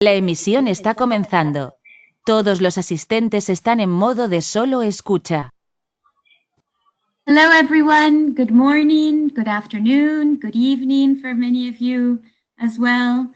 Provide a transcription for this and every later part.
La emisión está comenzando. Todos los asistentes están en modo de solo escucha. Hello, everyone. Good morning, good afternoon, good evening for many of you as well.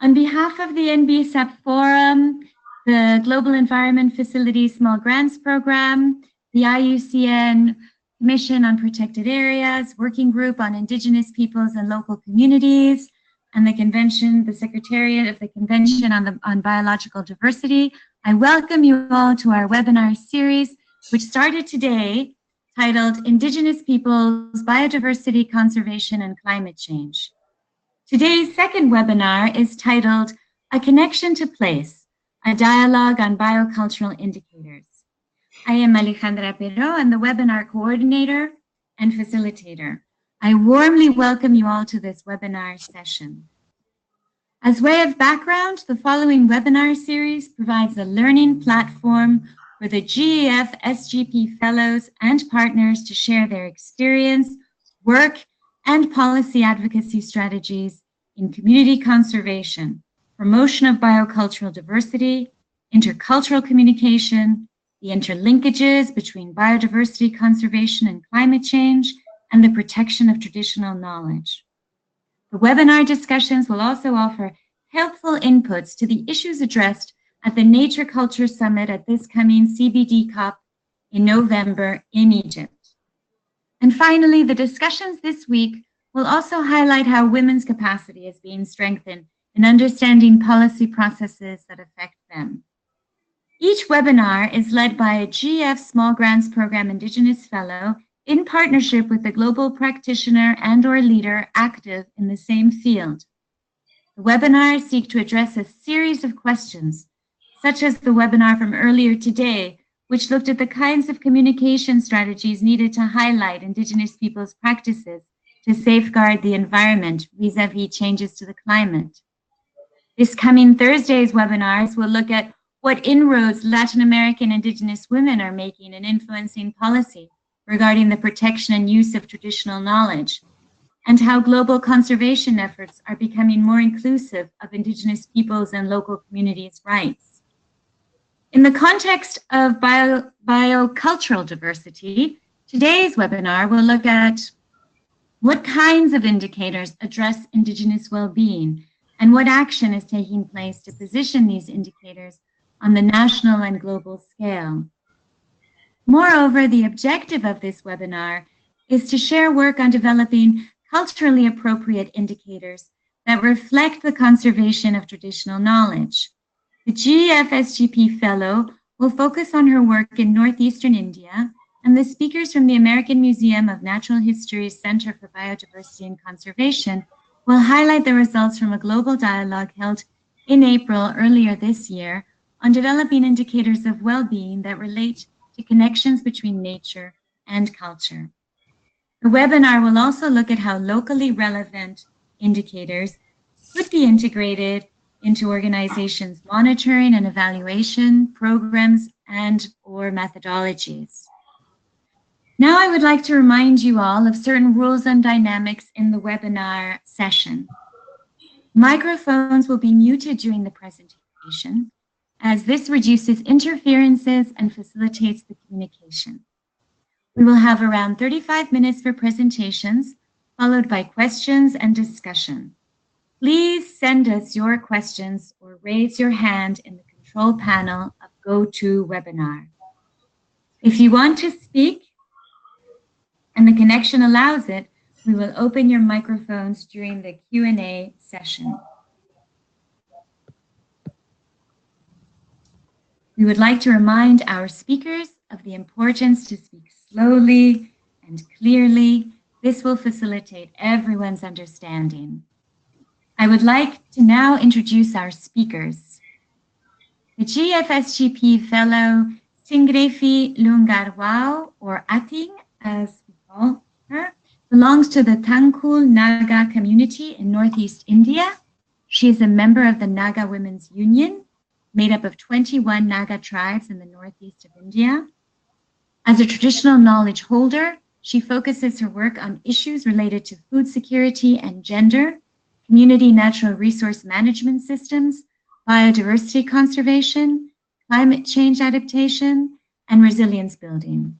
On behalf of the NBSAP Forum, the Global Environment Facility Small Grants Program, the IUCN Commission on Protected Areas, Working Group on Indigenous Peoples and Local Communities, and the Convention, the Secretariat of the Convention on Biological Diversity, I welcome you all to our webinar series, which started today, titled Indigenous Peoples, Biodiversity, Conservation, and Climate Change. Today's second webinar is titled A Connection to Place, a Dialogue on Biocultural Indicators. I am Alejandra Pero, and the webinar coordinator and facilitator. I warmly welcome you all to this webinar session. As way of background, the following webinar series provides a learning platform for the GEF SGP Fellows and partners to share their experience, work, and policy advocacy strategies in community conservation, promotion of biocultural diversity, intercultural communication, the interlinkages between biodiversity conservation and climate change, and the protection of traditional knowledge. The webinar discussions will also offer helpful inputs to the issues addressed at the Nature Culture Summit at this coming CBD COP in November in Egypt. And finally, the discussions this week will also highlight how women's capacity is being strengthened in understanding policy processes that affect them. Each webinar is led by a GF Small Grants Program Indigenous Fellow in partnership with a global practitioner and/or leader active in the same field. The webinars seek to address a series of questions, such as the webinar from earlier today, which looked at the kinds of communication strategies needed to highlight Indigenous peoples' practices to safeguard the environment vis-a-vis changes to the climate. This coming Thursday's webinars will look at what inroads Latin American Indigenous women are making in influencing policy regarding the protection and use of traditional knowledge, and how global conservation efforts are becoming more inclusive of Indigenous peoples and local communities' rights. In the context of biocultural diversity, today's webinar will look at what kinds of indicators address Indigenous well-being and what action is taking place to position these indicators on the national and global scale. Moreover, the objective of this webinar is to share work on developing culturally appropriate indicators that reflect the conservation of traditional knowledge. The GEF-SGP Fellow will focus on her work in northeastern India, and the speakers from the American Museum of Natural History's Center for Biodiversity and Conservation will highlight the results from a global dialogue held in April earlier this year on developing indicators of well-being that relate to connections between nature and culture. The webinar will also look at how locally relevant indicators could be integrated into organizations' monitoring and evaluation programs and/or methodologies. Now I would like to remind you all of certain rules and dynamics in the webinar session. Microphones will be muted during the presentation, as this reduces interferences and facilitates the communication. We will have around 35 minutes for presentations, followed by questions and discussion. Please send us your questions or raise your hand in the control panel of GoToWebinar. If you want to speak and the connection allows it, we will open your microphones during the Q&A session. We would like to remind our speakers of the importance to speak slowly and clearly. This will facilitate everyone's understanding. I would like to now introduce our speakers. The GF-SGP Fellow Tangkhul Naga, or Ating, as we call her, belongs to the Tangkhul Naga community in Northeast India. She is a member of the Naga Women's Union, made up of 21 Naga tribes in the northeast of India. As a traditional knowledge holder, she focuses her work on issues related to food security and gender, community natural resource management systems, biodiversity conservation, climate change adaptation, and resilience building.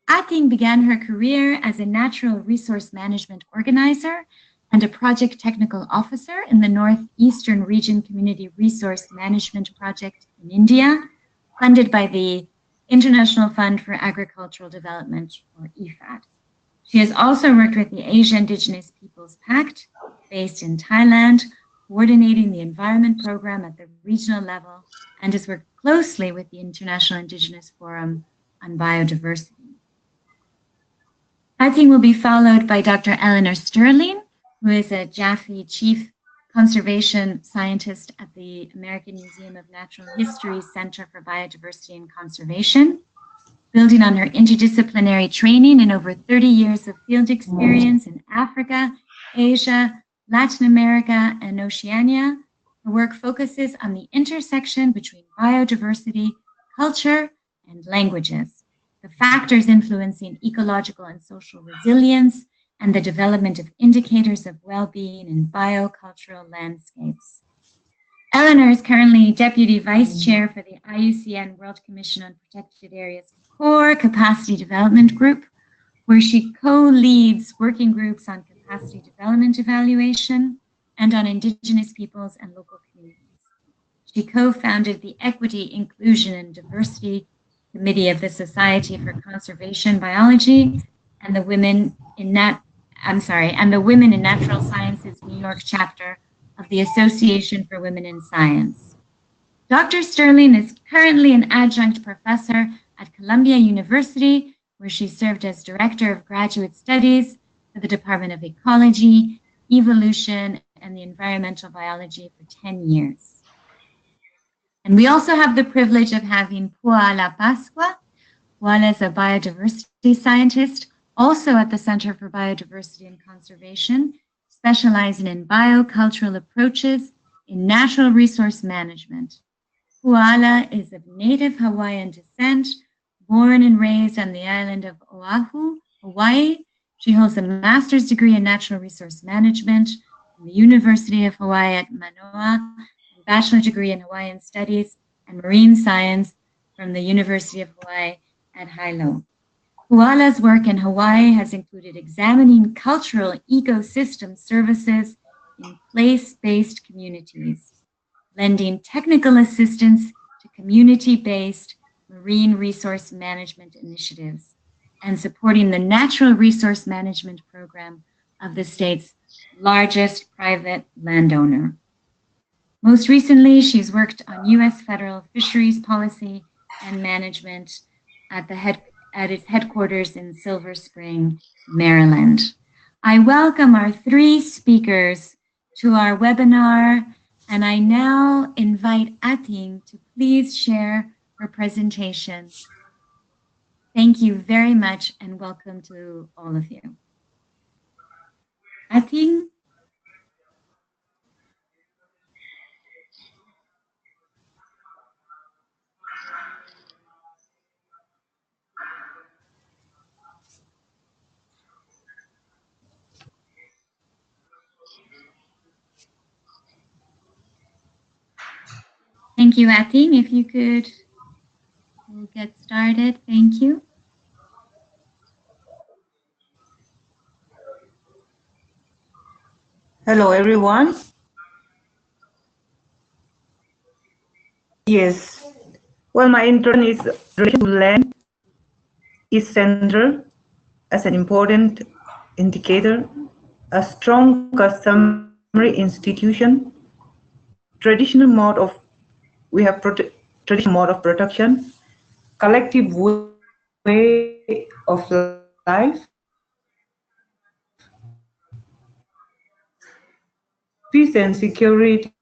Ating began her career as a natural resource management organizer and a project technical officer in the Northeastern Region Community Resource Management Project in India, funded by the International Fund for Agricultural Development, or IFAD. She has also worked with the Asia Indigenous Peoples Pact, based in Thailand, coordinating the environment program at the regional level, and has worked closely with the International Indigenous Forum on Biodiversity. Ating will be followed by Dr. Eleanor Sterling, who is a Jaffe Chief Conservation Scientist at the American Museum of Natural History Center for Biodiversity and Conservation. Building on her interdisciplinary training and over 30 years of field experience in Africa, Asia, Latin America, and Oceania, her work focuses on the intersection between biodiversity, culture, and languages, the factors influencing ecological and social resilience, and the development of indicators of well-being in biocultural landscapes. Eleanor is currently Deputy Vice Chair for the IUCN World Commission on Protected Areas Core Capacity Development Group, where she co-leads working groups on capacity development evaluation and on Indigenous peoples and local communities. She co-founded the Equity, Inclusion, and Diversity Committee of the Society for Conservation Biology and the Women in Natural Sciences New York chapter of the Association for Women in Science. Dr. Sterling is currently an adjunct professor at Columbia University, where she served as Director of Graduate Studies for the Department of Ecology, Evolution, and the Environmental Biology for 10 years. And we also have the privilege of having Puala Pasqua. Puala is a biodiversity scientist, also at the Center for Biodiversity and Conservation, specializing in biocultural approaches in natural resource management. Puala is of native Hawaiian descent, born and raised on the island of Oahu, Hawaii. She holds a master's degree in natural resource management from the University of Hawaii at Manoa, a bachelor's degree in Hawaiian studies and marine science from the University of Hawaii at Hilo. Puala's work in Hawaii has included examining cultural ecosystem services in place-based communities, lending technical assistance to community-based marine resource management initiatives, and supporting the natural resource management program of the state's largest private landowner. Most recently, she's worked on U.S. federal fisheries policy and management at its headquarters in Silver Spring, Maryland. I welcome our three speakers to our webinar, and I now invite Ating to please share her presentation. Thank you very much, and welcome to all of you. Ating? Thank you, Ating. If you could, we'll get started. Thank you. Hello, everyone. Yes. Well, my intern is relation to land is central as an important indicator, a strong customary institution, traditional mode of production, collective way of life, peace and security,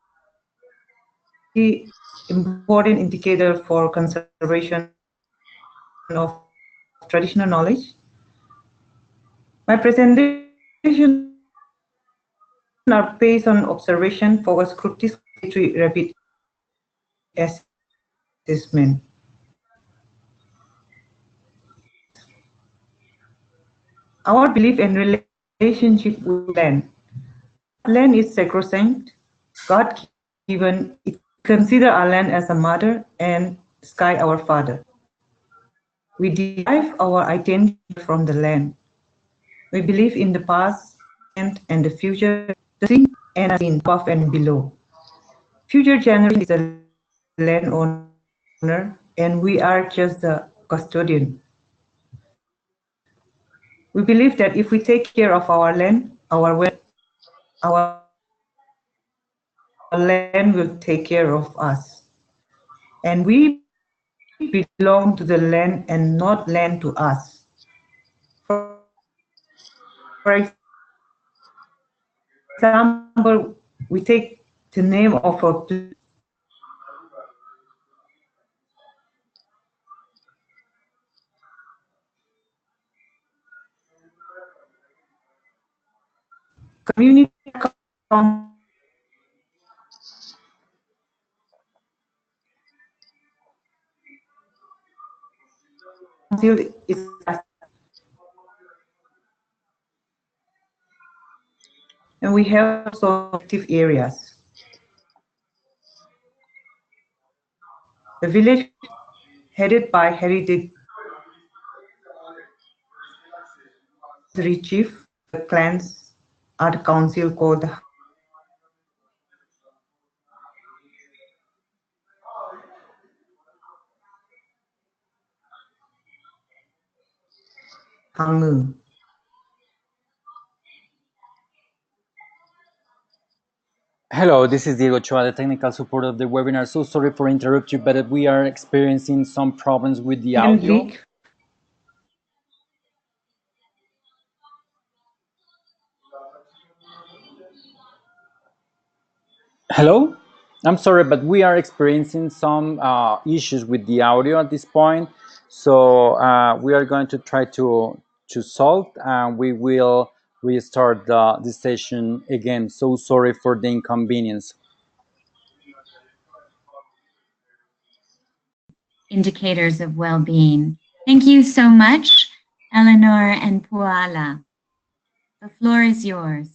important indicator for conservation of traditional knowledge. My presentation are based on observation, focus group discrete rapid assessment. Our belief and relationship with land. Land is sacrosanct, God-given, it consider our land as a mother and sky our father. We derive our identity from the land. We believe in the past and the future, the seen and unseen, above and below. Future generation is the landowner, and we are just the custodian. We believe that if we take care of our land, our land will take care of us. And we belong to the land and not land to us. For example, we take the name of a community council is and we have also active areas. The village headed by heritage chief, the clans are the council called the Hangu. Hello, this is Diego Choa, the technical support of the webinar. So sorry for interrupting you, but we are experiencing some problems with the audio. Hello? I'm sorry, but we are experiencing some issues with the audio at this point. So we are going to try to solve, and we will restart the session again. So sorry for the inconvenience. Indicators of well-being. Thank you so much, Eleanor and Puala. The floor is yours.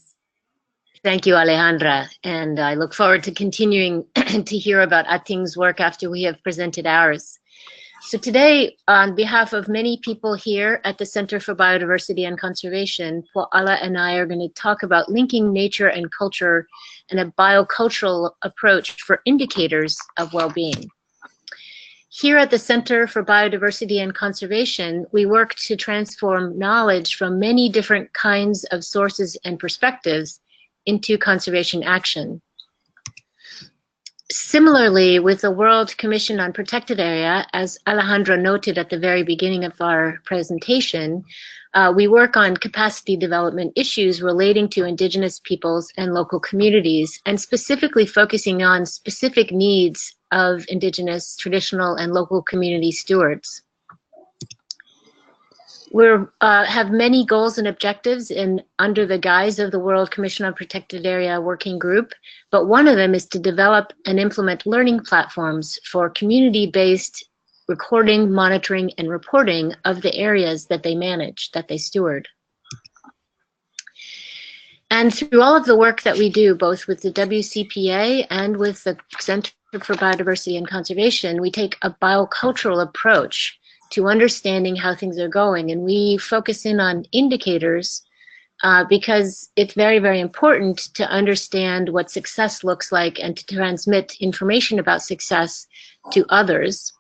Thank you, Alejandra, and I look forward to continuing to hear about Ating's work after we have presented ours. So today, on behalf of many people here at the Center for Biodiversity and Conservation, Puala and I are going to talk about linking nature and culture and a biocultural approach for indicators of well-being. Here at the Center for Biodiversity and Conservation, we work to transform knowledge from many different kinds of sources and perspectives into conservation action. Similarly, with the World Commission on Protected Area, as Alejandra noted at the very beginning of our presentation, we work on capacity development issues relating to Indigenous peoples and local communities, and specifically focusing on specific needs of Indigenous, traditional, and local community stewards. We have many goals and objectives under the guise of the World Commission on Protected Area Working Group, but one of them is to develop and implement learning platforms for community-based recording, monitoring, and reporting of the areas that they manage, that they steward. And through all of the work that we do, both with the WCPA and with the Center for Biodiversity and Conservation, we take a biocultural approach to understanding how things are going. And we focus in on indicators because it's very, very important to understand what success looks like and to transmit information about success to others.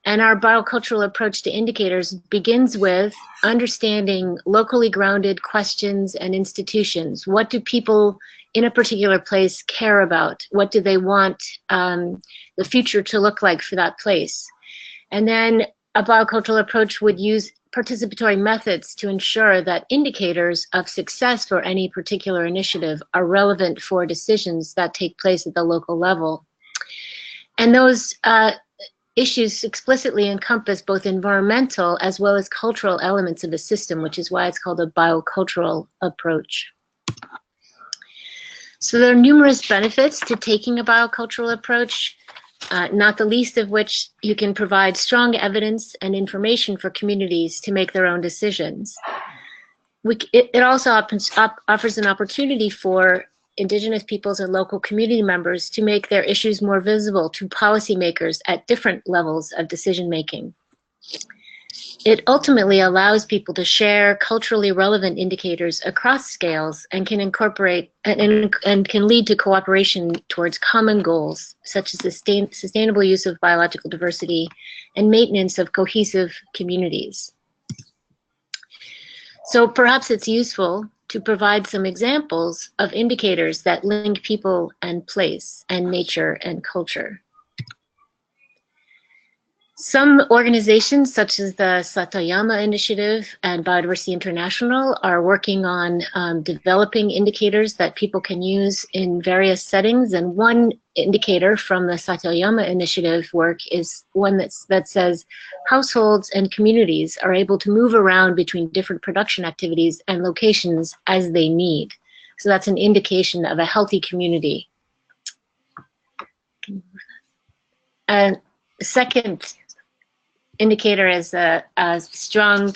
And our biocultural approach to indicators begins with understanding locally grounded questions and institutions. What do people in a particular place care about? What do they want the future to look like for that place? And then a biocultural approach would use participatory methods to ensure that indicators of success for any particular initiative are relevant for decisions that take place at the local level. And those issues explicitly encompass both environmental as well as cultural elements of the system, which is why it's called a biocultural approach. So there are numerous benefits to taking a biocultural approach, not the least of which you can provide strong evidence and information for communities to make their own decisions. It also offers an opportunity for Indigenous peoples and local community members to make their issues more visible to policymakers at different levels of decision making. It ultimately allows people to share culturally relevant indicators across scales and can incorporate and can lead to cooperation towards common goals, such as sustainable use of biological diversity and maintenance of cohesive communities. So perhaps it's useful to provide some examples of indicators that link people and place and nature and culture. Some organizations, such as the Satayama Initiative and Biodiversity International, are working on developing indicators that people can use in various settings. And one indicator from the Satayama Initiative work is one that says households and communities are able to move around between different production activities and locations as they need. So that's an indication of a healthy community. And the second indicator is strong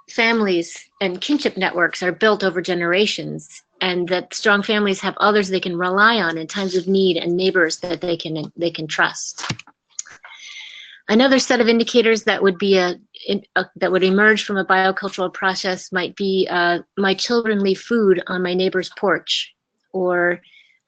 families and kinship networks are built over generations, and that strong families have others they can rely on in times of need and neighbors that they can trust. Another set of indicators that would be that would emerge from a biocultural process might be my children leave food on my neighbor's porch, or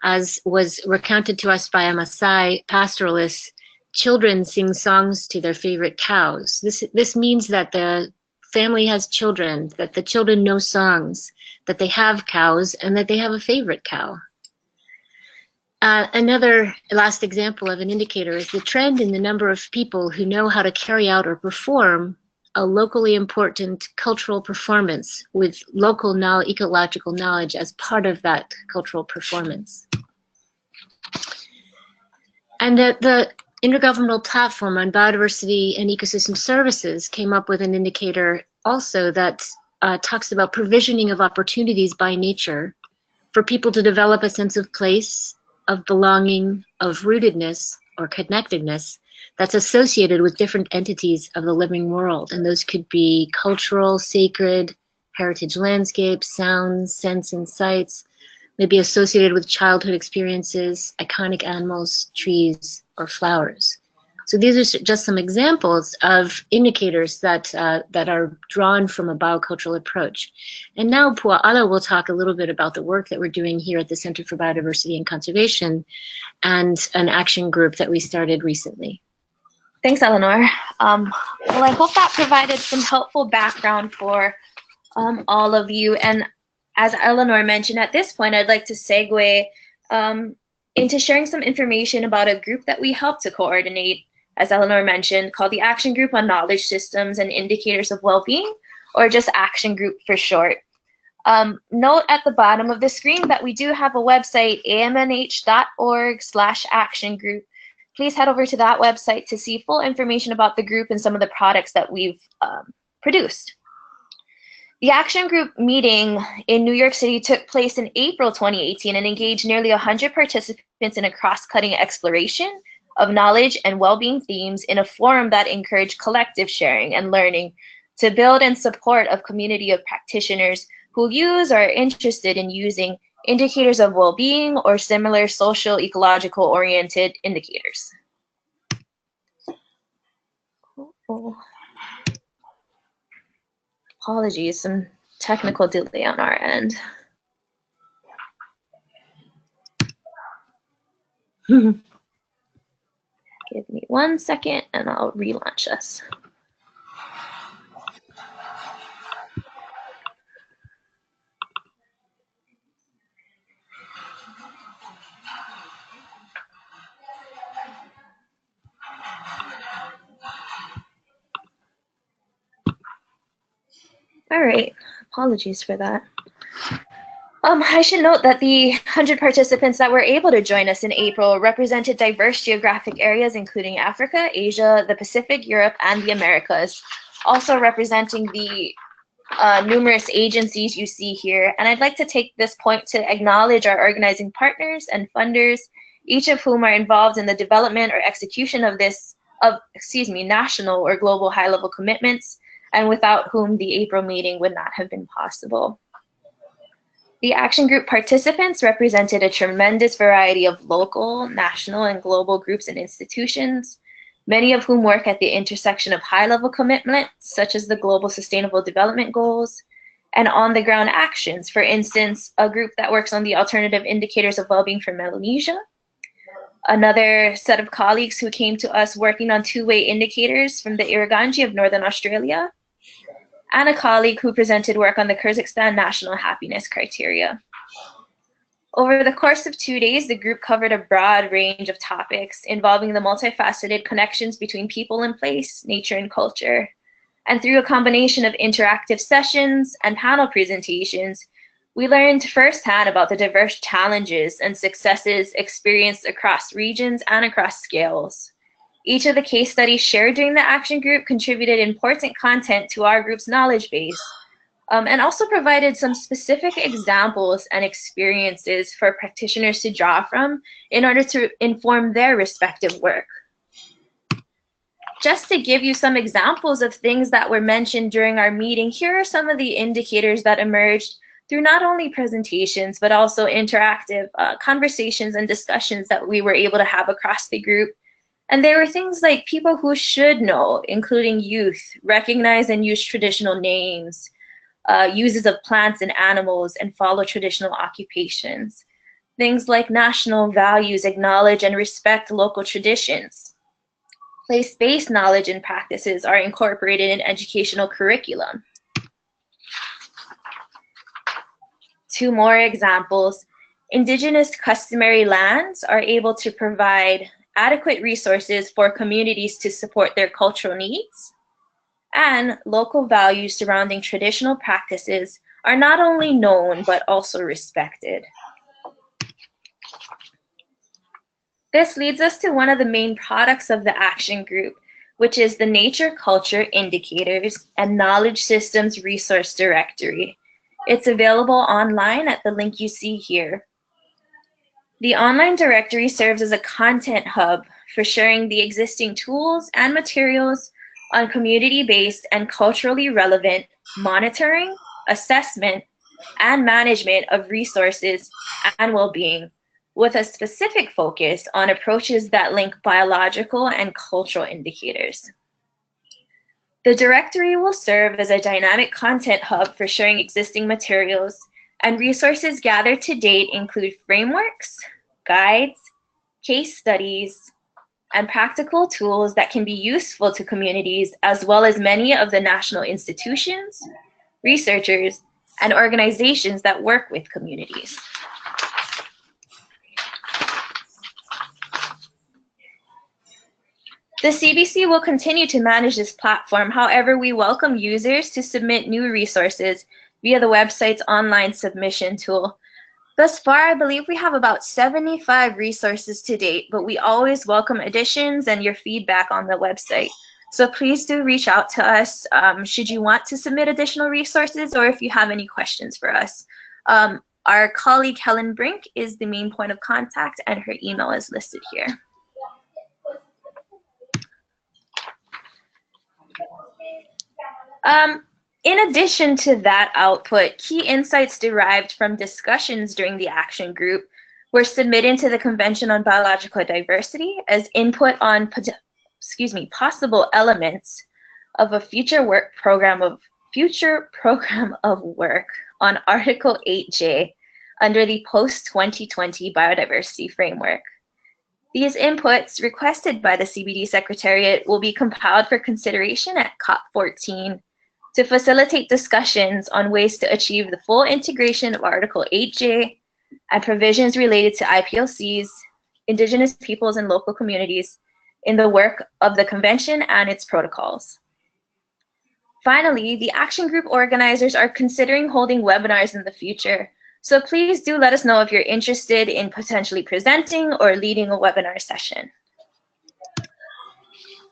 as was recounted to us by a Maasai pastoralist, children sing songs to their favorite cows. This means that the family has children, that the children know songs, that they have cows, and that they have a favorite cow. Another last example of an indicator is the trend in the number of people who know how to carry out or perform a locally important cultural performance with local ecological knowledge as part of that cultural performance. And the Intergovernmental Platform on Biodiversity and Ecosystem Services came up with an indicator also that talks about provisioning of opportunities by nature for people to develop a sense of place, of belonging, of rootedness or connectedness that's associated with different entities of the living world. And those could be cultural, sacred, heritage landscapes, sounds, scents, and sights, maybe associated with childhood experiences, iconic animals, trees, or flowers. So these are just some examples of indicators that are drawn from a biocultural approach. And now Pua'ala will talk a little bit about the work that we're doing here at the Center for Biodiversity and Conservation and an action group that we started recently. Thanks, Eleanor. Well, I hope that provided some helpful background for all of you. And as Eleanor mentioned, at this point, I'd like to segue into sharing some information about a group that we helped to coordinate, as Eleanor mentioned, called the Action Group on Knowledge Systems and Indicators of Wellbeing, or just Action Group for short. Note at the bottom of the screen that we do have a website, amnh.org/action group. Please head over to that website to see full information about the group and some of the products that we've produced. The Action Group meeting in New York City took place in April 2018 and engaged nearly 100 participants in a cross-cutting exploration of knowledge and well-being themes in a forum that encouraged collective sharing and learning to build and support a community of practitioners who use or are interested in using indicators of well-being or similar social ecological oriented indicators. Apologies, some technical delay on our end. Give me 1 second and I'll relaunch us. All right, apologies for that. I should note that the 100 participants that were able to join us in April represented diverse geographic areas, including Africa, Asia, the Pacific, Europe, and the Americas, also representing the numerous agencies you see here. And I'd like to take this point to acknowledge our organizing partners and funders, each of whom are involved in the development or execution of national or global high-level commitments, and without whom the April meeting would not have been possible. The action group participants represented a tremendous variety of local, national, and global groups and institutions, many of whom work at the intersection of high-level commitments, such as the Global Sustainable Development Goals, and on-the-ground actions. For instance, a group that works on the alternative indicators of well-being for Melanesia, another set of colleagues who came to us working on two-way indicators from the Irragadji of Northern Australia, and a colleague who presented work on the Kyrgyzstan National Happiness Criteria. Over the course of 2 days, the group covered a broad range of topics involving the multifaceted connections between people and place, nature and culture. And through a combination of interactive sessions and panel presentations, we learned firsthand about the diverse challenges and successes experienced across regions and across scales. Each of the case studies shared during the action group contributed important content to our group's knowledge base, and also provided some specific examples and experiences for practitioners to draw from in order to inform their respective work. Just to give you some examples of things that were mentioned during our meeting, here are some of the indicators that emerged through not only presentations, but also interactive conversations and discussions that we were able to have across the group. And there were things like people who should know, including youth, recognize and use traditional names, uses of plants and animals, and follow traditional occupations. Things like national values, acknowledge and respect local traditions. Place-based knowledge and practices are incorporated in educational curriculum. Two more examples. Indigenous customary lands are able to provide adequate resources for communities to support their cultural needs, and local values surrounding traditional practices are not only known, but also respected. This leads us to one of the main products of the action group, which is the Nature Culture Indicators and Knowledge Systems Resource Directory. It's available online at the link you see here. The online directory serves as a content hub for sharing the existing tools and materials on community-based and culturally relevant monitoring, assessment, and management of resources and well-being, with a specific focus on approaches that link biological and cultural indicators. The directory will serve as a dynamic content hub for sharing existing materials, and resources gathered to date include frameworks, guides, case studies, and practical tools that can be useful to communities, as well as many of the national institutions, researchers, and organizations that work with communities. The CBC will continue to manage this platform. However, we welcome users to submit new resources via the website's online submission tool. Thus far, I believe we have about 75 resources to date, but we always welcome additions and your feedback on the website. So please do reach out to us should you want to submit additional resources, or if you have any questions for us. Our colleague Helen Brink is the main point of contact, and her email is listed here. In addition to that output, key insights derived from discussions during the action group were submitted to the Convention on Biological Diversity as input on possible elements of a future program of work on Article 8J under the post-2020 biodiversity framework. These inputs requested by the CBD Secretariat will be compiled for consideration at COP14 to facilitate discussions on ways to achieve the full integration of Article 8J and provisions related to IPLCs, Indigenous peoples and local communities in the work of the Convention and its protocols. Finally, the action group organizers are considering holding webinars in the future, so please do let us know if you're interested in potentially presenting or leading a webinar session.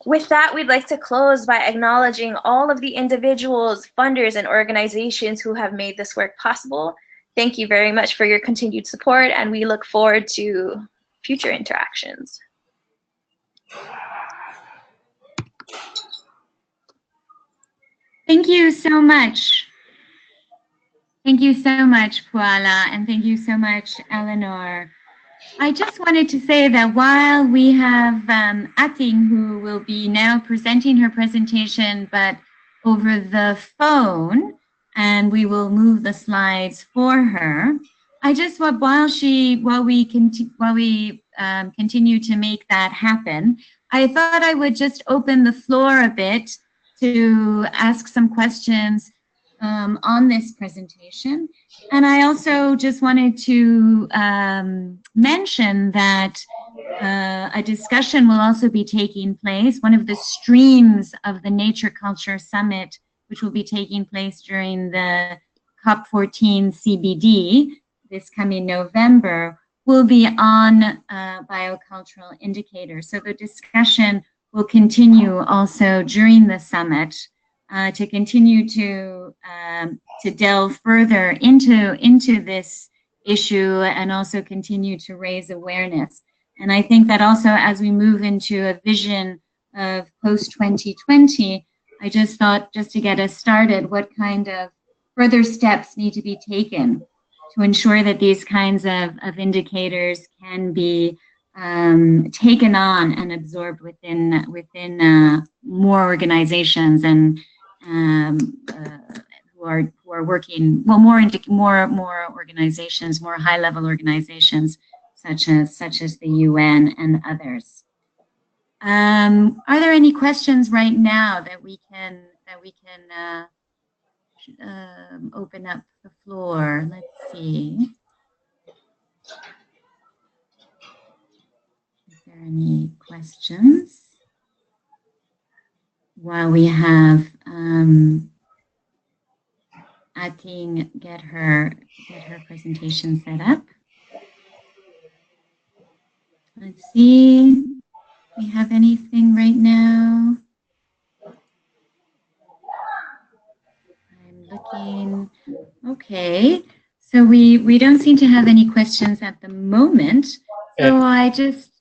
With that, we'd like to close by acknowledging all of the individuals, funders, and organizations who have made this work possible. Thank you very much for your continued support, and we look forward to future interactions. Thank you so much. Thank you so much, Puala, and thank you so much, Eleanor. I just wanted to say that while we have Ating, who will be now presenting her presentation, but over the phone, and we will move the slides for her. I just want, while we continue to make that happen, I thought I would just open the floor a bit to ask some questions on this presentation. And I also just wanted to mention that a discussion will also be taking place, one of the streams of the Nature Culture Summit, which will be taking place during the COP14 CBD this coming November, will be on biocultural indicators. So the discussion will continue also during the summit to continue to delve further into this issue and also continue to raise awareness. And I think that also as we move into a vision of post-2020, I just thought, just to get us started, what kind of further steps need to be taken to ensure that these kinds of indicators can be taken on and absorbed within more organizations and who are working, well, more organizations, more high-level organizations such as the UN and others. Are there any questions right now that we can open up the floor? Let's see. Is there any questions? While we have Ating get her presentation set up. Let's see. Do we have anything right now? I'm looking. Okay. So we don't seem to have any questions at the moment. So I just.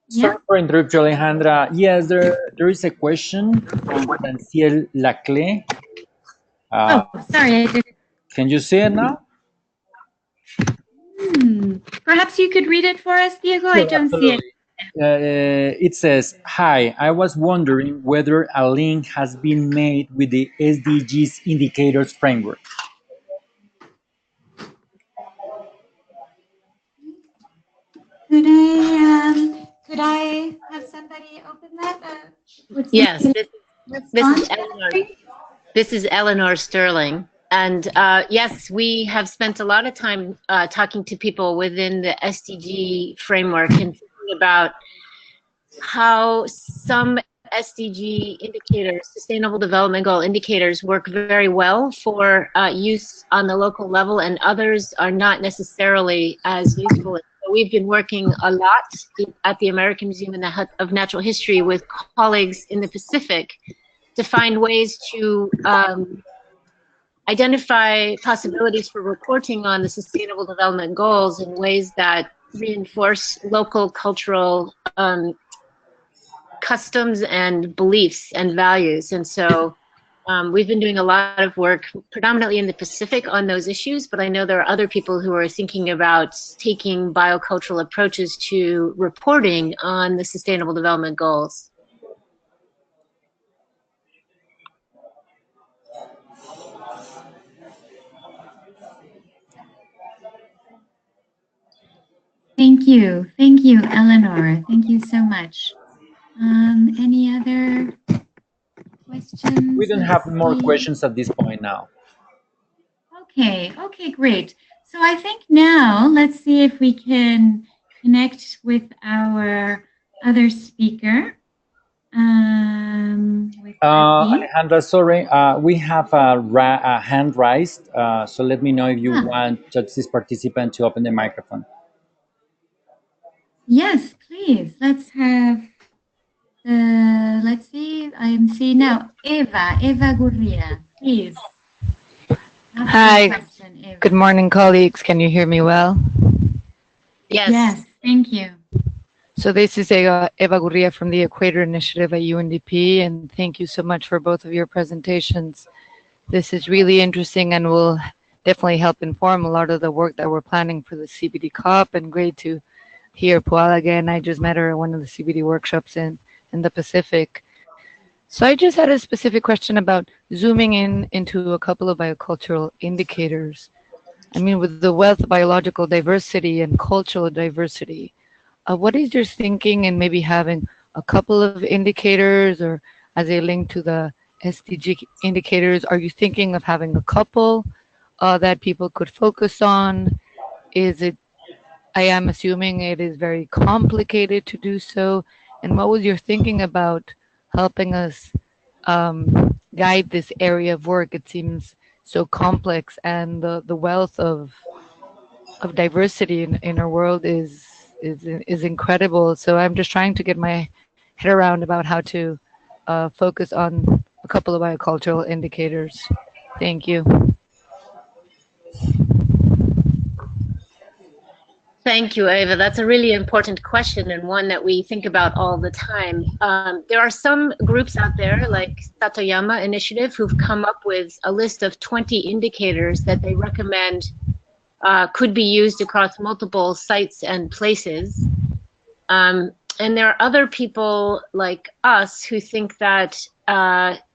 Sorry for interrupting you, Alejandra. Yes, there is a question from Franciel Laclé. Oh, sorry. Can you see it now? Perhaps you could read it for us, Diego. Sure, I don't see it. It says, "Hi, I was wondering whether a link has been made with the SDGs indicators framework." Could I have somebody open that? Yes, this is Eleanor Sterling. And yes, we have spent a lot of time talking to people within the SDG framework and thinking about how some SDG indicators, Sustainable Development Goal indicators, work very well for use on the local level, and others are not necessarily as useful. So we've been working a lot at the American Museum of Natural History with colleagues in the Pacific to find ways to identify possibilities for reporting on the Sustainable Development Goals in ways that reinforce local cultural customs and beliefs and values. And so we've been doing a lot of work predominantly in the Pacific on those issues, but I know there are other people who are thinking about taking biocultural approaches to reporting on the Sustainable Development Goals. Thank you, Eleanor. Thank you so much. Any other questions? We don't have more questions at this point now. Okay, great. So I think now let's see if we can connect with our other speaker. Alejandra, sorry, we have a hand raised, so let me know if you want this participant to open the microphone. Yes, please. Let's have, let's see, I'm seeing now, Eva Gurria, please. Hi, question, Eva. Good morning, colleagues. Can you hear me well? Yes, thank you. So this is Eva Gurria from the Equator Initiative at UNDP, and thank you so much for both of your presentations. This is really interesting and will definitely help inform a lot of the work that we're planning for the CBD Cup. And great to hear Puala again. I just met her at one of the CBD workshops in the Pacific. So I just had a specific question about zooming in into a couple of biocultural indicators. I mean, with the wealth of biological diversity and cultural diversity, what is your thinking in maybe having a couple of indicators, or as a link to the SDG indicators, are you thinking of having a couple that people could focus on? Is it, I am assuming it is very complicated to do so. And what was your thinking about helping us guide this area of work? It seems so complex, and the wealth of diversity in our world is incredible. So I'm just trying to get my head around about how to focus on a couple of biocultural indicators. Thank you. Thank you, Eva. That's a really important question, and one that we think about all the time. There are some groups out there, like Satoyama Initiative, who've come up with a list of 20 indicators that they recommend could be used across multiple sites and places. And there are other people like us who think that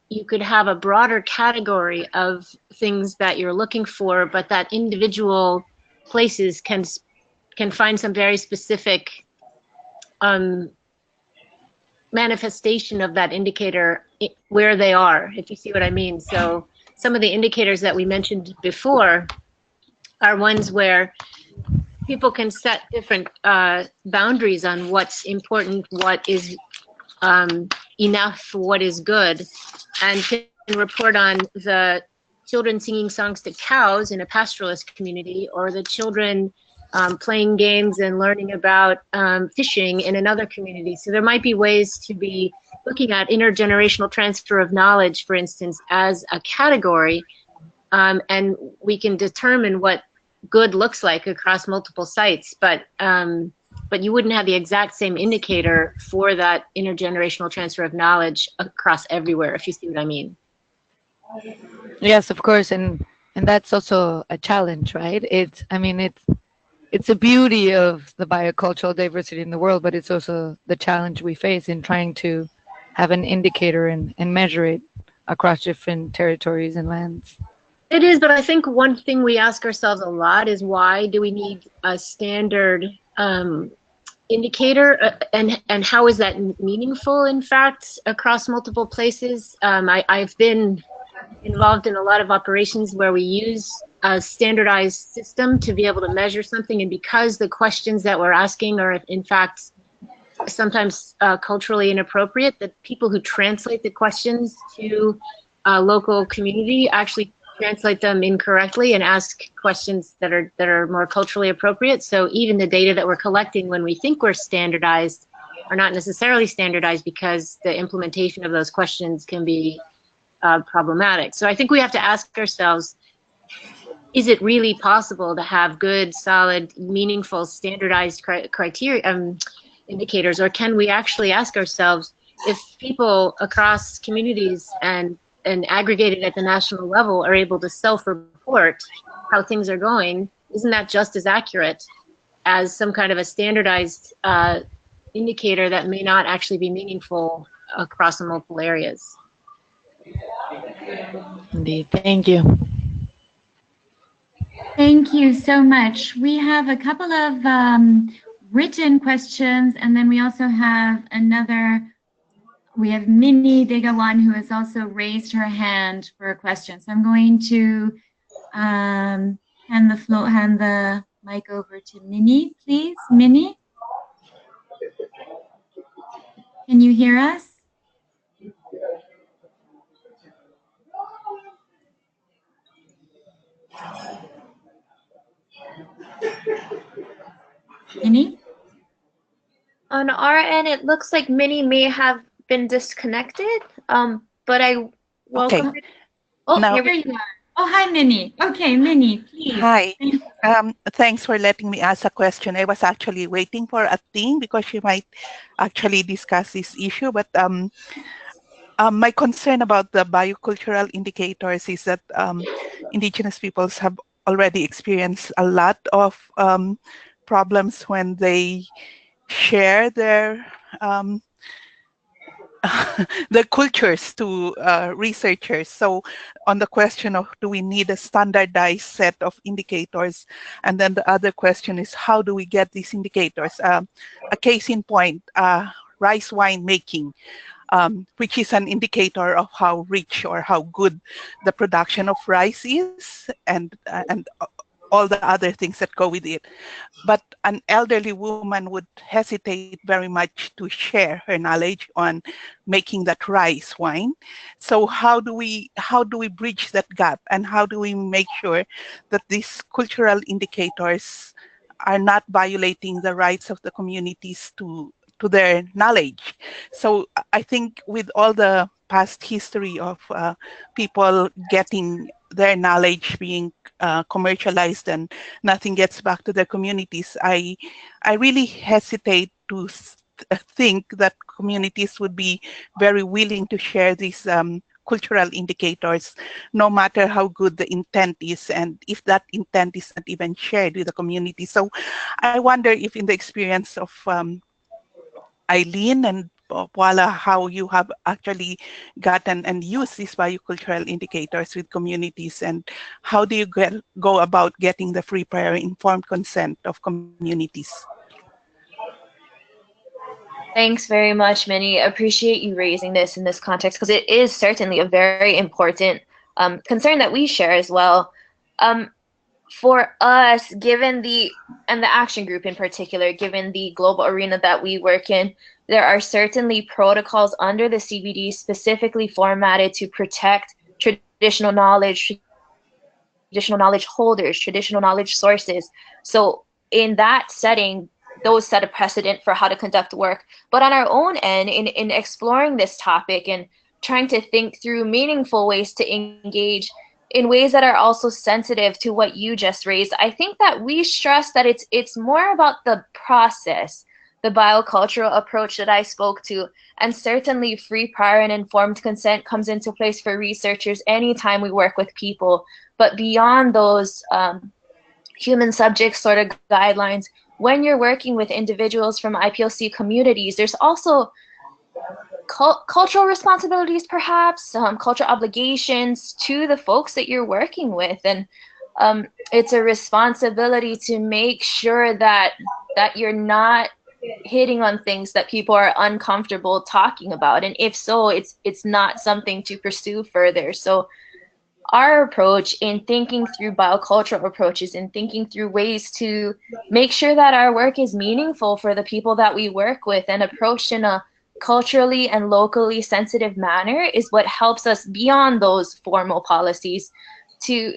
you could have a broader category of things that you're looking for, but that individual places can find some very specific manifestation of that indicator where they are, if you see what I mean. So some of the indicators that we mentioned before are ones where people can set different boundaries on what's important, what is enough, what is good, and can report on the children singing songs to cows in a pastoralist community, or the children playing games and learning about fishing in another community. So there might be ways to be looking at intergenerational transfer of knowledge, for instance, as a category, and we can determine what good looks like across multiple sites, but you wouldn't have the exact same indicator for that intergenerational transfer of knowledge across everywhere, if you see what I mean. Yes, of course, and that's also a challenge, right? It's a beauty of the biocultural diversity in the world, but it's also the challenge we face in trying to have an indicator and measure it across different territories and lands. It is, but I think one thing we ask ourselves a lot is, why do we need a standard indicator, and how is that meaningful, in fact, across multiple places? I've been involved in a lot of operations where we use a standardized system to be able to measure something, and because the questions that we're asking are in fact sometimes culturally inappropriate, the people who translate the questions to a local community actually translate them incorrectly and ask questions that are more culturally appropriate. So even the data that we're collecting when we think we're standardized are not necessarily standardized, because the implementation of those questions can be problematic. So I think we have to ask ourselves, is it really possible to have good, solid, meaningful, standardized criteria indicators, or can we actually ask ourselves, if people across communities and aggregated at the national level are able to self-report how things are going, isn't that just as accurate as some kind of a standardized indicator that may not actually be meaningful across multiple areas? Indeed. Thank you. Thank you so much. We have a couple of written questions, and then we also have we have Minnie Degawan, who has also raised her hand for a question. So I'm going to hand the mic over to Minnie, please. Minnie, can you hear us? Minnie? On our end, it looks like Minnie may have been disconnected, but I welcome Okay. Oh, Now, here you are. Oh, hi, Minnie. Okay, Minnie, please. Hi. Thanks for letting me ask a question. I was actually waiting for a thing because she might actually discuss this issue, but my concern about the biocultural indicators is that Indigenous peoples have already experienced a lot of problems when they share their the cultures to researchers. So on the question of do we need a standardized set of indicators? And then the other question is how do we get these indicators? A case in point, rice wine making, which is an indicator of how rich or how good the production of rice is, and all the other things that go with it. But an elderly woman would hesitate very much to share her knowledge on making that rice wine. So how do we bridge that gap, and how do we make sure that these cultural indicators are not violating the rights of the communities to their knowledge? So I think with all the past history of people getting their knowledge being commercialized and nothing gets back to their communities, I really hesitate to think that communities would be very willing to share these cultural indicators, no matter how good the intent is, and if that intent is not even shared with the community. So I wonder if in the experience of Eileen and Paula, how you have actually gotten and used these biocultural indicators with communities, and how do you go about getting the free, prior, informed consent of communities? Thanks very much, Minnie. Appreciate you raising this in this context, because it is certainly a very important concern that we share as well. For us, given the action group in particular, given the global arena that we work in, there are certainly protocols under the CBD specifically formatted to protect traditional knowledge holders, traditional knowledge sources. So in that setting, those set a precedent for how to conduct work. But on our own end, in exploring this topic and trying to think through meaningful ways to engage in ways that are also sensitive to what you just raised, I think that we stress that it's more about the process, the biocultural approach that I spoke to, and certainly free, prior, and informed consent comes into place for researchers anytime we work with people. But beyond those human subject sort of guidelines, when you're working with individuals from IPOC communities, there's also cultural responsibilities, perhaps, cultural obligations to the folks that you're working with. And it's a responsibility to make sure that you're not hitting on things that people are uncomfortable talking about. And if so, it's not something to pursue further. So our approach in thinking through biocultural approaches and thinking through ways to make sure that our work is meaningful for the people that we work with and approached in a culturally and locally sensitive manner is what helps us beyond those formal policies to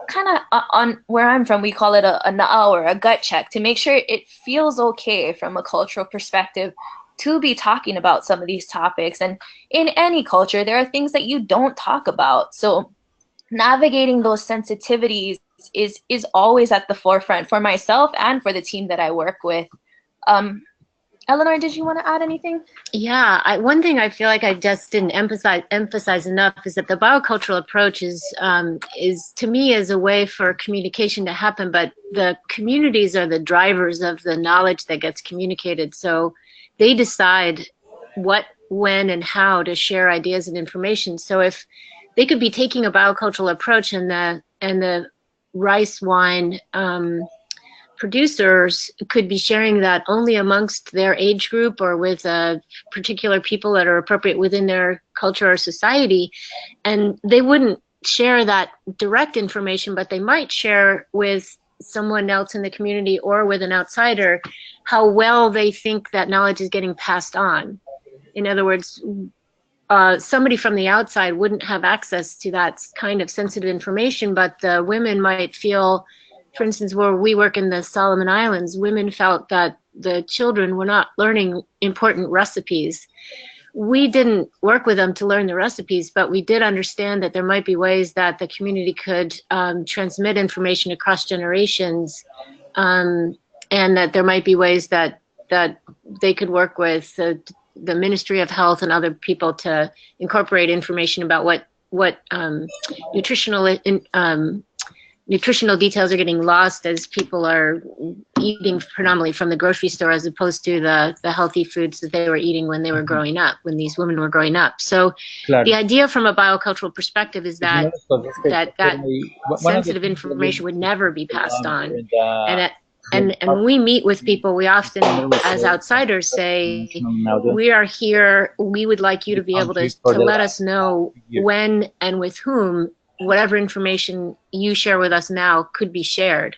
kind of, on where I'm from, we call it a na'au, or a gut check, to make sure it feels okay from a cultural perspective to be talking about some of these topics. And in any culture, there are things that you don't talk about. So navigating those sensitivities is always at the forefront for myself and for the team that I work with. Eleanor, did you want to add anything? Yeah, one thing I feel like I just didn't emphasize enough is that the biocultural approach is to me is a way for communication to happen, but the communities are the drivers of the knowledge that gets communicated. So they decide what, when, and how to share ideas and information. So if they could be taking a biocultural approach, and the rice wine producers could be sharing that only amongst their age group or with particular people that are appropriate within their culture or society, and they wouldn't share that direct information, but they might share with someone else in the community or with an outsider how well they think that knowledge is getting passed on. In other words, somebody from the outside wouldn't have access to that kind of sensitive information, but the women might feel, for instance, where we work in the Solomon Islands, women felt that the children were not learning important recipes. We didn't work with them to learn the recipes, but we did understand that there might be ways that the community could transmit information across generations, and that there might be ways that they could work with the Ministry of Health and other people to incorporate information about what nutritional nutritional details are getting lost as people are eating predominantly from the grocery store as opposed to the healthy foods that they were eating when they were growing up, when these women were growing up. So the idea from a biocultural perspective is that sensitive information would never be passed on. And when we meet with people, we often, as outsiders, say, we are here, we would like you to be able to let us know when and with whom whatever information you share with us now could be shared.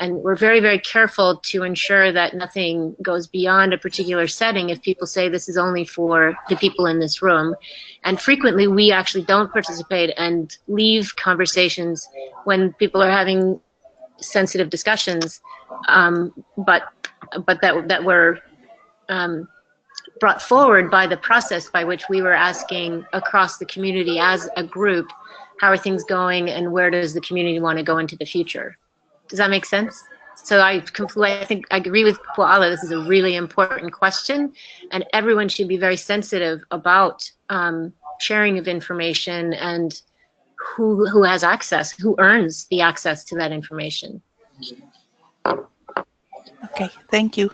And we're very, very careful to ensure that nothing goes beyond a particular setting if people say this is only for the people in this room. And frequently we actually don't participate and leave conversations when people are having sensitive discussions, but that were brought forward by the process by which we were asking across the community as a group, how are things going and where does the community want to go into the future? Does that make sense? So I think I agree with Puala. This is a really important question, and everyone should be very sensitive about sharing of information and who has access, who earns the access to that information. Okay, thank you.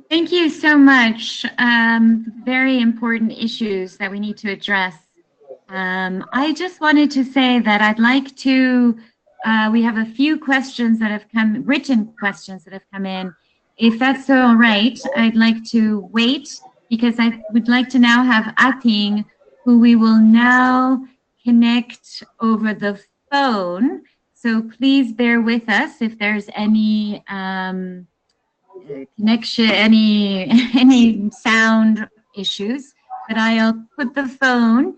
Thank you so much. Very important issues that we need to address. I just wanted to say that I'd like to, we have a few questions that have come, written questions that have come in. If that's all right, I'd like to wait because I would like to now have Ating, who we will now connect over the phone. So please bear with us if there's any connection, any sound issues. But I'll put the phone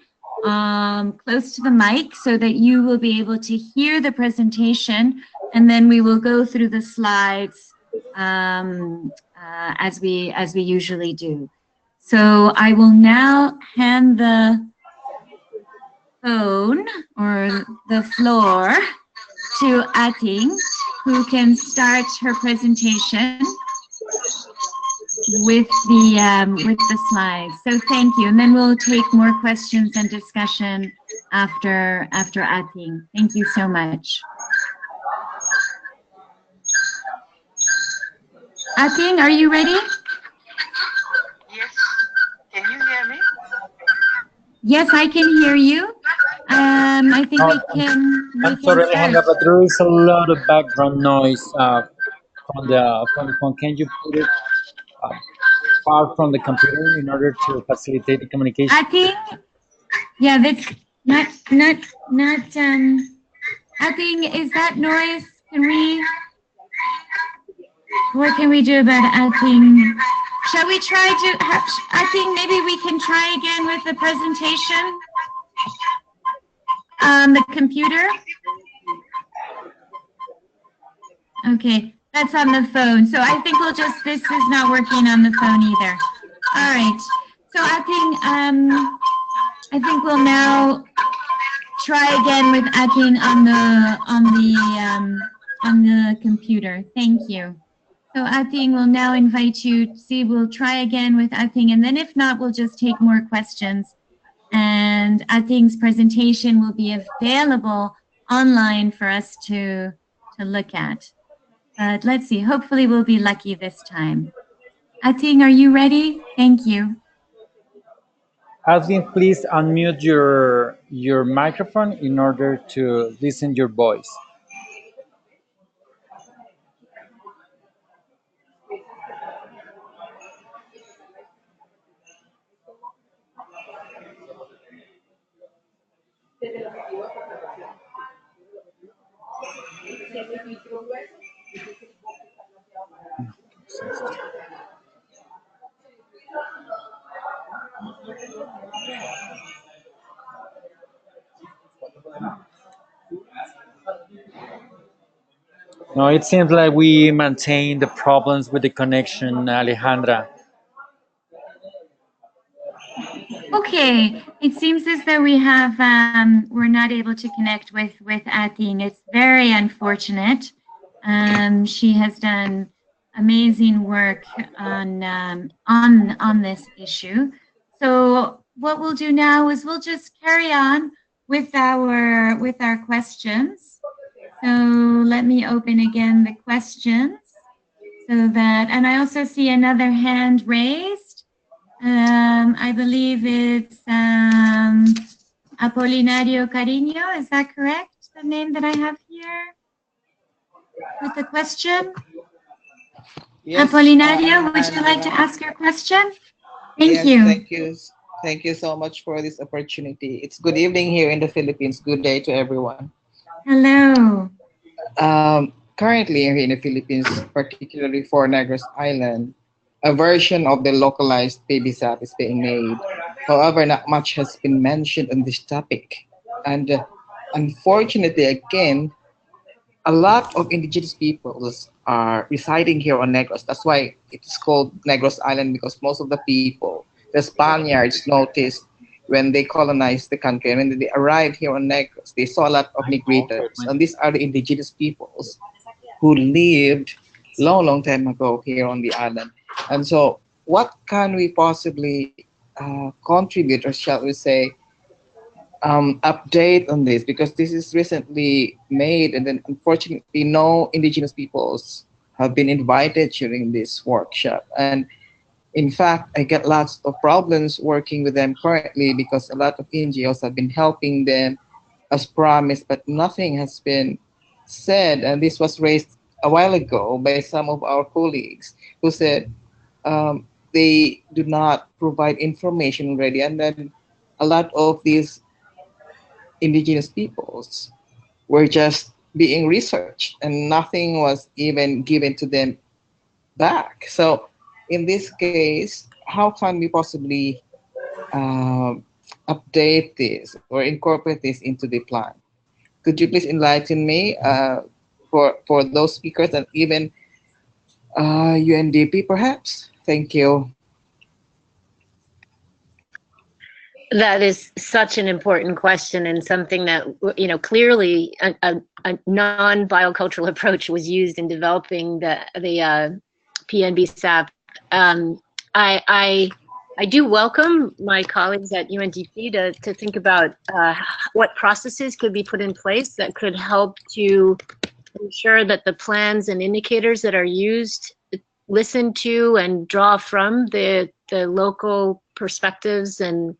close to the mic so that you will be able to hear the presentation, and then we will go through the slides as we usually do. So I will now hand the phone or the floor to Ating, who can start her presentation with the slides. So thank you, and then we'll take more questions and discussion after Ating. Thank you so much. Ating, are you ready? Yes. Can you hear me? Yes, I can hear you. I think we can. I'm sorry, Alejandra, but there is a lot of background noise from the phone. Can you put it far from the computer in order to facilitate the communication? Ating, yeah, that's not. Ating, is that noise? What can we do about Ating? Shall we try to? Ating, maybe we can try again with the presentation. The computer. Okay, that's on the phone. So I think we'll just, this is not working on the phone either. All right. So I think we'll now try again with Ating on the computer. Thank you. So Ating will now invite you. See, we'll try again with Ating, and then if not, we'll just take more questions. And Ating's presentation will be available online for us to look at. But let's see, hopefully we'll be lucky this time. Ating, are you ready? Thank you. Ating, please unmute your microphone in order to listen your voice. No, it seems like we maintain the problems with the connection, Alejandra. Okay, it seems as though we have we're not able to connect with Ating. It's very unfortunate. She has done amazing work on this issue. So what we'll do now is we'll just carry on with our questions. So let me open again the questions so that, and I also see another hand raised. I believe it's Apolinario Cariño. Is that correct? The name that I have here with the question? Yes, Apolinario, would you like to ask your question? Thank you. Thank you. Thank you so much for this opportunity. It's good evening here in the Philippines. Good day to everyone. Hello. Currently here in the Philippines, particularly for Negros Island, a version of the localized baby sap is being made. However, not much has been mentioned on this topic. And unfortunately, again, a lot of indigenous peoples are residing here on Negros. That's why it's called Negros Island, because most of the people, the Spaniards, noticed when they colonized the country and when they arrived here on Negros, they saw a lot of migrators. And these are the indigenous peoples who lived long time ago here on the island. And so what can we possibly contribute, or shall we say, update on this, because this is recently made, and then unfortunately no indigenous peoples have been invited during this workshop. And in fact, I get lots of problems working with them currently because a lot of NGOs have been helping them as promised, but nothing has been said. And this was raised a while ago by some of our colleagues who said they do not provide information already, and then a lot of these indigenous peoples were just being researched and nothing was even given to them back. So in this case, how can we possibly update this or incorporate this into the plan? Could you please enlighten me for those speakers and even UNDP perhaps? Thank you. That is such an important question, and something that, you know, clearly a non-biocultural approach was used in developing the PNB SAP. I do welcome my colleagues at UNDP to think about what processes could be put in place that could help to ensure that the plans and indicators that are used listen to and draw from the local perspectives and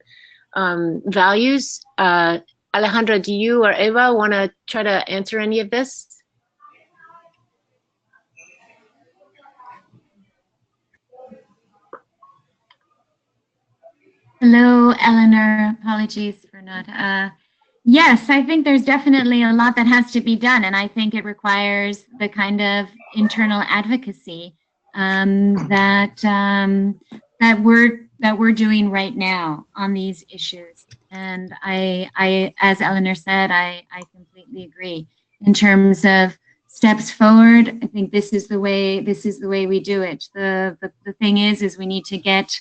values. Alejandra, do you or Eva want to try to answer any of this? Hello, Eleanor. Apologies for not. Yes, I think there's definitely a lot that has to be done, and I think it requires the kind of internal advocacy that we're doing right now on these issues. And I as Eleanor said, I completely agree. In terms of steps forward, I think this is the way we do it. The thing is we need to get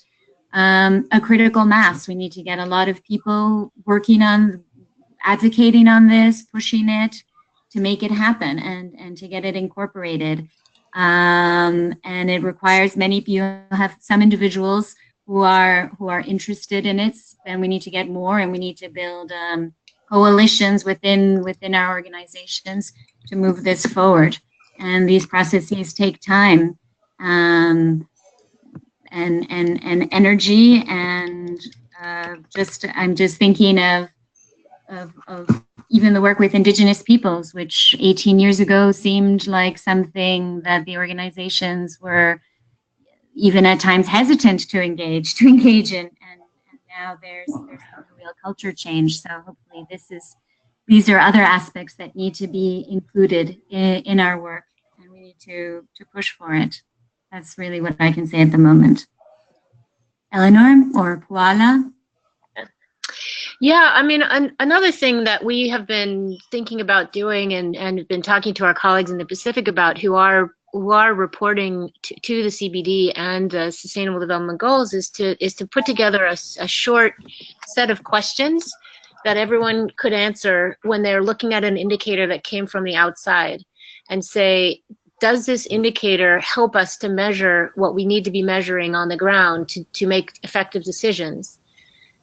a critical mass. We need to get a lot of people working on advocating on this, pushing it to make it happen and to get it incorporated. And it requires many people. Have some individuals who are interested in it, and we need to get more, and we need to build coalitions within our organizations to move this forward. And these processes take time and energy, and I'm just thinking of even the work with Indigenous peoples, which 18 years ago seemed like something that the organizations were even at times hesitant to engage in, and now there's a real culture change. So hopefully these are other aspects that need to be included in our work, and we need to push for it. That's really what I can say at the moment. Eleanor or Puala? Yeah, I mean, another thing that we have been thinking about doing and been talking to our colleagues in the Pacific about who are reporting to the CBD and Sustainable Development Goals is to put together a short set of questions that everyone could answer when they're looking at an indicator that came from the outside, and say, does this indicator help us to measure what we need to be measuring on the ground to make effective decisions?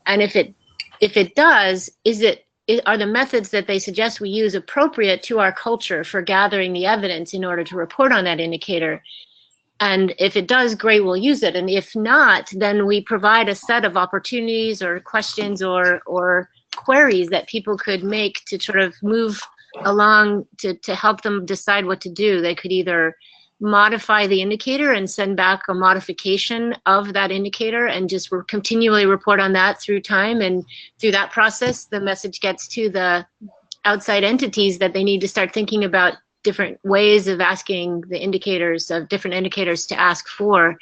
And if it does, is it are the methods that they suggest we use appropriate to our culture for gathering the evidence in order to report on that indicator? And if it does, great, we'll use it. And if not, then we provide a set of opportunities or questions or queries that people could make to sort of move along to help them decide what to do. They could either modify the indicator and send back a modification of that indicator and just continually report on that through time. And through that process, the message gets to the outside entities that they need to start thinking about different ways of asking the indicators, of different indicators to ask for.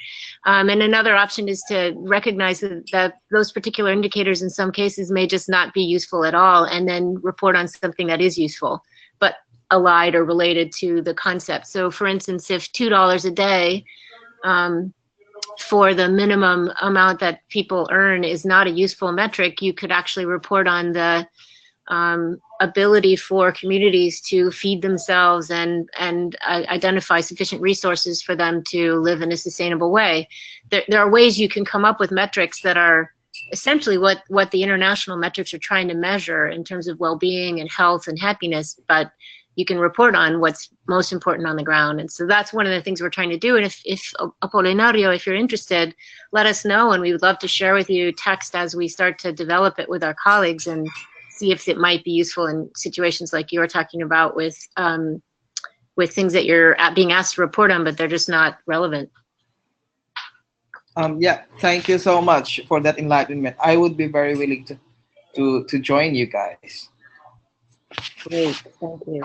And another option is to recognize that those particular indicators in some cases may just not be useful at all, and then report on something that is useful, but allied or related to the concept. So for instance, if $2 a day for the minimum amount that people earn is not a useful metric, you could actually report on the ability for communities to feed themselves and identify sufficient resources for them to live in a sustainable way. There are ways you can come up with metrics that are essentially what the international metrics are trying to measure in terms of well-being and health and happiness, but you can report on what's most important on the ground. And so that's one of the things we're trying to do. And if Apolinario, if you're interested, let us know, and we would love to share with you text as we start to develop it with our colleagues and see if it might be useful in situations like you're talking about with things that you're being asked to report on, but they're just not relevant. Yeah, thank you so much for that enlightenment. I would be very willing to join you guys. Great, thank you.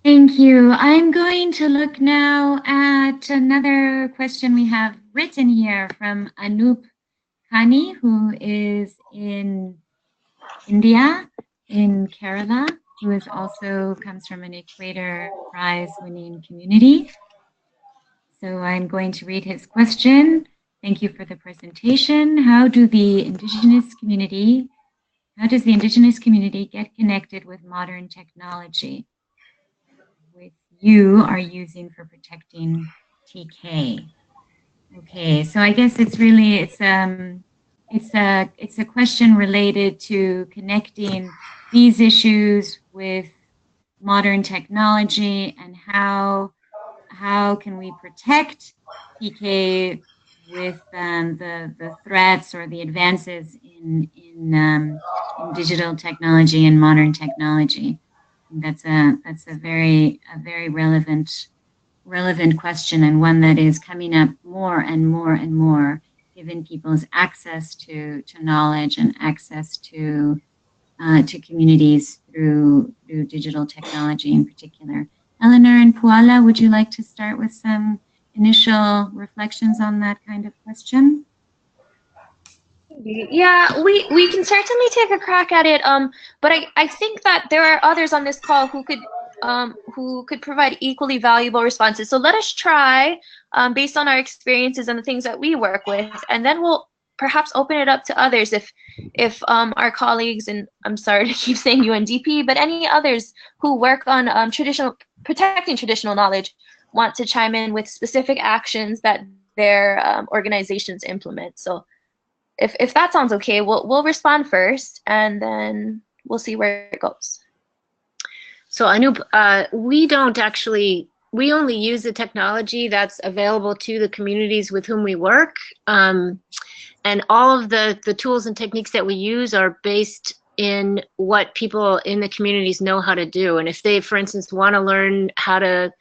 Thank you. I'm going to look now at another question we have written here from Anup Kani, who is in India, in Kerala, who is also comes from an Equator Prize winning community. So I'm going to read his question. Thank you for the presentation. How does the indigenous community get connected with modern technology which you are using for protecting TK? Okay, so I guess it's a question related to connecting these issues with modern technology and how can we protect TK with the threats or the advances in digital technology and modern technology. That's a very relevant question, and one that is coming up more and more and more, given people's access to knowledge and access to communities through digital technology in particular. Eleanor and Puala, would you like to start with some initial reflections on that kind of question? Yeah, we can certainly take a crack at it. But I think that there are others on this call who could provide equally valuable responses. So let us try, based on our experiences and the things that we work with, and then we'll perhaps open it up to others if our colleagues, and I'm sorry to keep saying UNDP, but any others who work on protecting traditional knowledge want to chime in with specific actions that their organizations implement. So if that sounds okay, we'll respond first, and then we'll see where it goes. So Anup, we only use the technology that's available to the communities with whom we work. And all of the tools and techniques that we use are based in what people in the communities know how to do. And if they, for instance, want to learn how to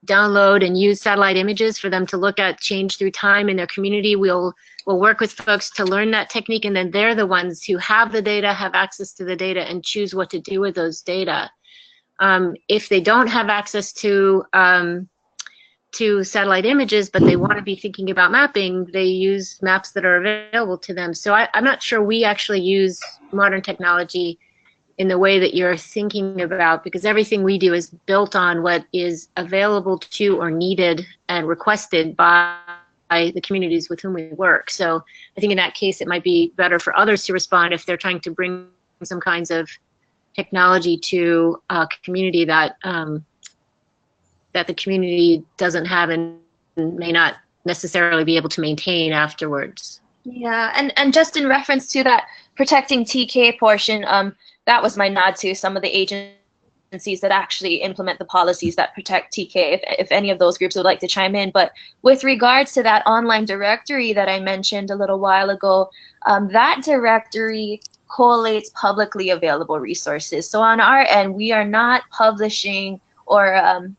download and use satellite images for them to look at change through time in their community, we'll work with folks to learn that technique, and then they're the ones who have the data, have access to the data, and choose what to do with those data. If they don't have access to satellite images, but they want to be thinking about mapping, they use maps that are available to them. So I'm not sure we actually use modern technology in the way that you're thinking about, because everything we do is built on what is available to or needed and requested by the communities with whom we work. So I think in that case, it might be better for others to respond if they're trying to bring some kinds of technology to a community that that the community doesn't have and may not necessarily be able to maintain afterwards. Yeah, and just in reference to that protecting TK portion, that was my nod to some of the agencies that actually implement the policies that protect TK, if any of those groups would like to chime in. But with regards to that online directory that I mentioned a little while ago, that directory collates publicly available resources. So on our end, we are not publishing or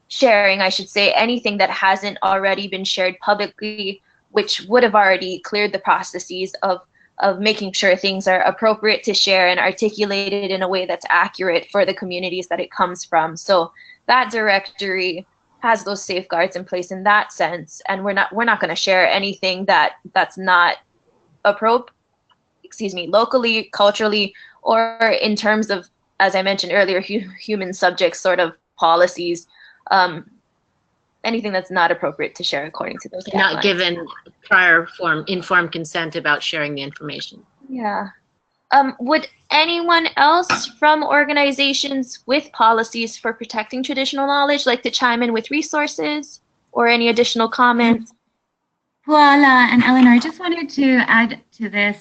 sharing, I should say, anything that hasn't already been shared publicly, which would have already cleared the processes of making sure things are appropriate to share and articulated in a way that's accurate for the communities that it comes from. So that directory has those safeguards in place in that sense, and we're not going to share anything that's not locally, culturally, or in terms of, as I mentioned earlier, human subject sort of policies. Anything that's not appropriate to share according to those guidelines. Not given prior informed consent about sharing the information. Yeah. Would anyone else from organizations with policies for protecting traditional knowledge like to chime in with resources or any additional comments? Puala and Eleanor, I just wanted to add to this.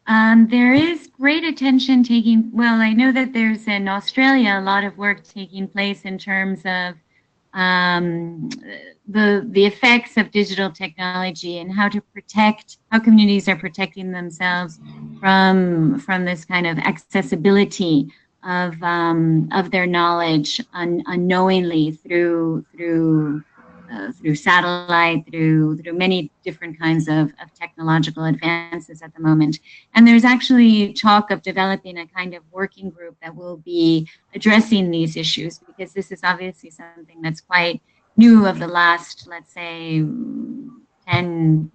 There is great attention taking, well, I know that there's in Australia a lot of work taking place in terms of the effects of digital technology and how communities are protecting themselves from this kind of accessibility of their knowledge unknowingly through satellite, through many different kinds of technological advances at the moment. And there's actually talk of developing a kind of working group that will be addressing these issues, because this is obviously something that's quite new of the last, let's say, 10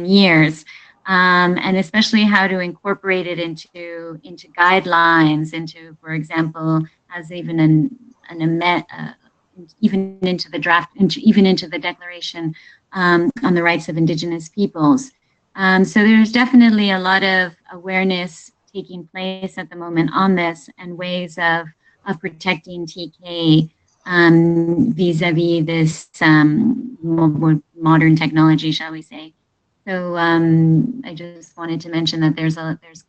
years. And especially how to incorporate it into guidelines, into, for example, as even even into the draft, even into the Declaration on the Rights of Indigenous Peoples. So there's definitely a lot of awareness taking place at the moment on this and ways of protecting TK vis-a-vis this more modern technology, shall we say. So I just wanted to mention that there's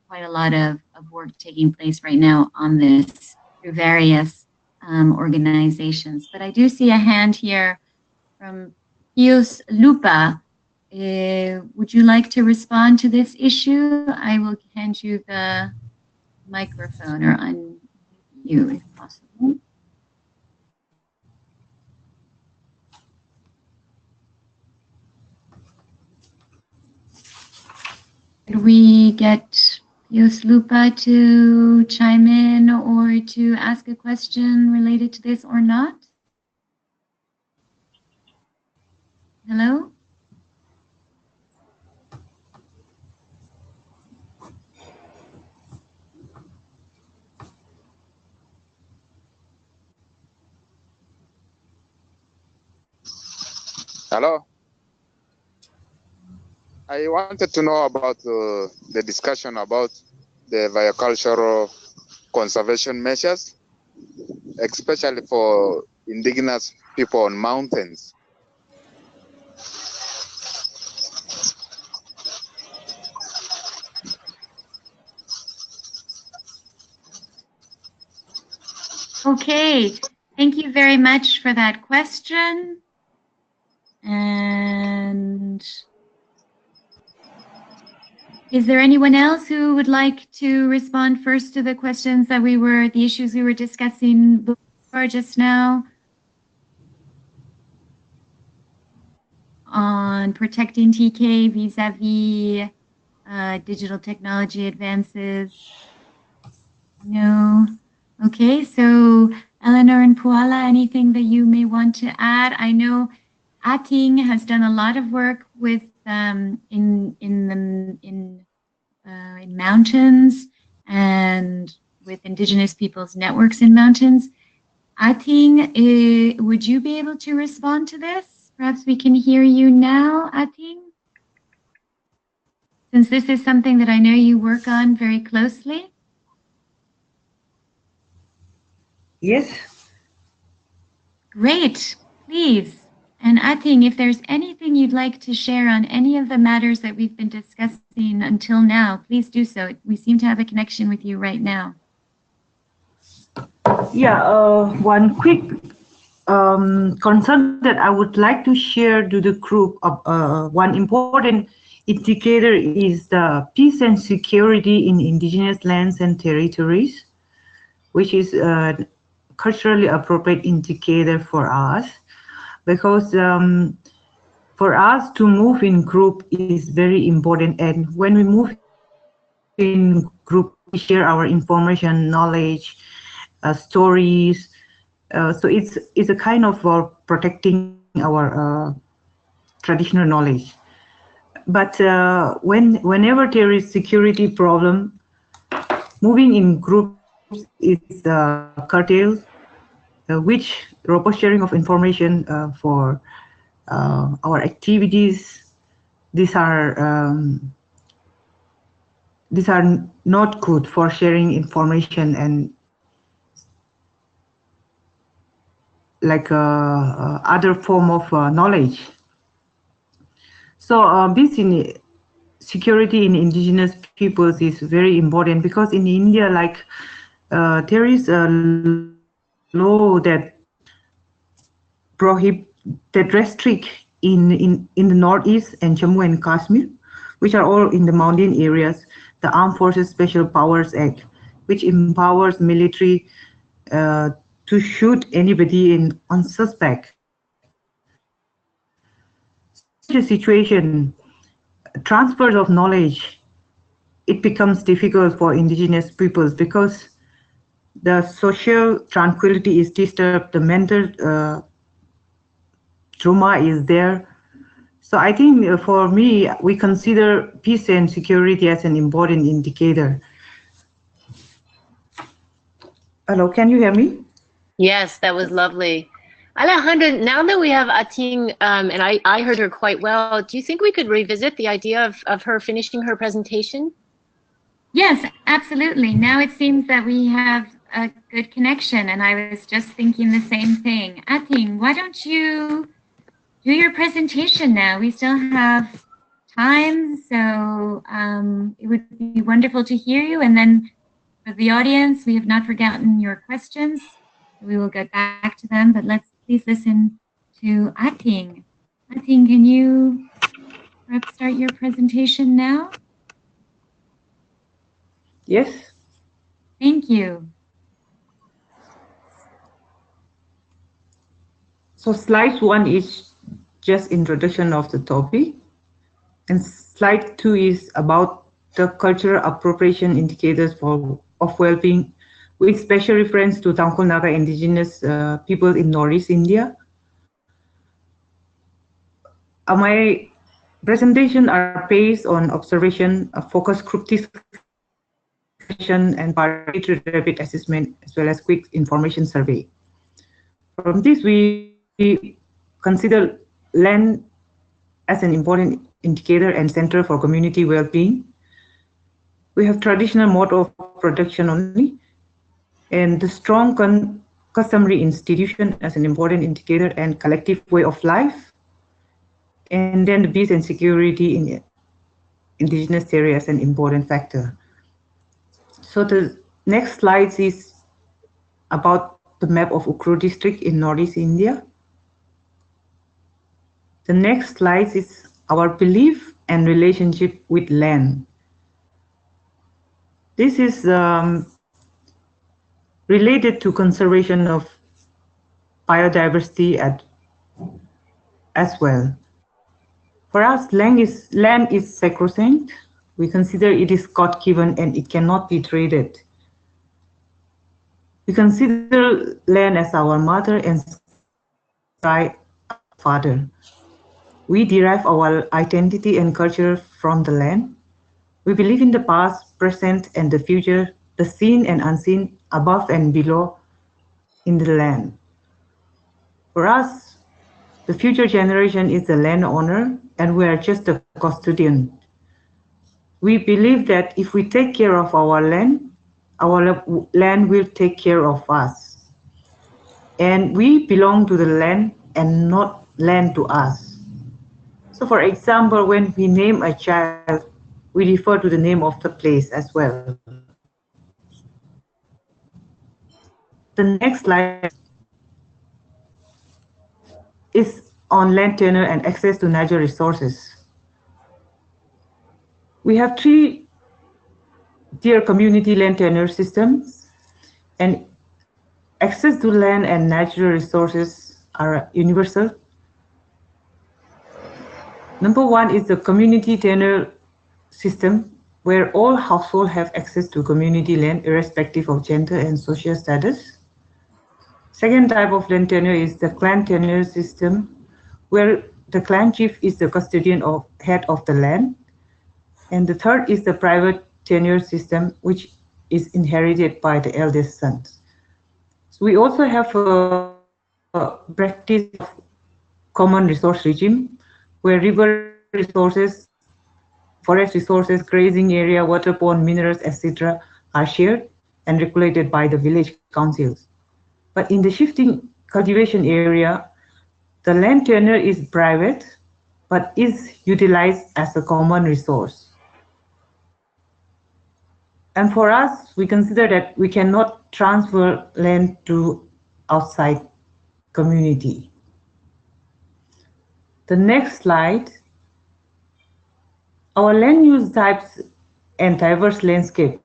quite a lot of work taking place right now on this through various organizations. But I do see a hand here from Pius Lupa. Would you like to respond to this issue? I will hand you the microphone or unmute you if possible. Could we get Pius Lupa to chime in or to ask a question related to this or not? Hello? Hello. I wanted to know about the discussion about the biocultural conservation measures, especially for indigenous people on mountains. Okay, thank you very much for that question. And is there anyone else who would like to respond first to the questions that the issues we were discussing before just now on protecting TK vis-a-vis digital technology advances? No. Okay, so Eleanor and Puala, anything that you may want to add? I know Ating has done a lot of work with in mountains and with Indigenous peoples networks in mountains. Ating, would you be able to respond to this? Perhaps we can hear you now, Ating, since this is something that I know you work on very closely. Yes. Great, please. And Ating, if there's anything you'd like to share on any of the matters that we've been discussing until now, please do so. We seem to have a connection with you right now. Yeah, one quick concern that I would like to share to the group of one important indicator is the peace and security in indigenous lands and territories, which is a culturally appropriate indicator for us, because for us to move in group is very important, and when we move in group, we share our information, knowledge, stories. So it's a kind of protecting our traditional knowledge. But whenever there is security problem, moving in groups is curtailed, which robust sharing of information for our activities, these are not good for sharing information and like other form of knowledge. So this in security in indigenous peoples is very important, because in India, like there is a law that restrict in the northeast and Jammu and Kashmir, which are all in the mountain areas, the Armed Forces Special Powers Act, which empowers military to shoot anybody on suspect. Such a situation, transfer of knowledge, it becomes difficult for indigenous peoples, because the social tranquility is disturbed, the mental trauma is there. So I think for me, we consider peace and security as an important indicator. Hello, can you hear me? Yes, that was lovely. Alejandra, now that we have Ating, and I heard her quite well, do you think we could revisit the idea of her finishing her presentation? Yes, absolutely. Now it seems that we have a good connection, and I was just thinking the same thing. Ating, why don't you do your presentation now? We still have time, so it would be wonderful to hear you. And then for the audience, we have not forgotten your questions. We will get back to them, but let's please listen to Ating. Ating, can you perhaps start your presentation now? Yes. Thank you. So slide 1 is just introduction of the topic, and slide 2 is about the cultural appropriation indicators of well-being, with special reference to Tangkhul Naga Indigenous people in Northeast India. My presentation are based on observation, a focus group discussion, and participatory rapid assessment, as well as quick information survey. From this, we consider land as an important indicator and center for community well-being. We have traditional mode of production only, and the strong customary institution as an important indicator and collective way of life, and then the peace and security in indigenous areas as an important factor. So the next slide is about the map of Ukhrul district in Northeast India. The next slide is our belief and relationship with land. This is related to conservation of biodiversity as well. For us, land is sacrosanct. We consider it is God-given and it cannot be traded. We consider land as our mother and sky father. We derive our identity and culture from the land. We believe in the past, present, and the future, the seen and unseen, above and below in the land. For us, the future generation is the landowner, and we are just a custodian. We believe that if we take care of our land will take care of us. And we belong to the land and not land to us. So for example, when we name a child, we refer to the name of the place as well. The next slide is on land tenure and access to natural resources. We have 3-tier community land tenure systems, and access to land and natural resources are universal. Number 1 is the community tenure system, where all households have access to community land irrespective of gender and social status. Second type of land tenure is the clan tenure system, where the clan chief is the custodian or head of the land. And the third is the private tenure system, which is inherited by the eldest sons. So we also have a practice of common resource regime, where river resources, forest resources, grazing area, water pond, minerals, etc. are shared and regulated by the village councils. But in the shifting cultivation area, the land tenure is private, but is utilized as a common resource. And for us, we consider that we cannot transfer land to outside community. The next slide, our land use types and diverse landscapes.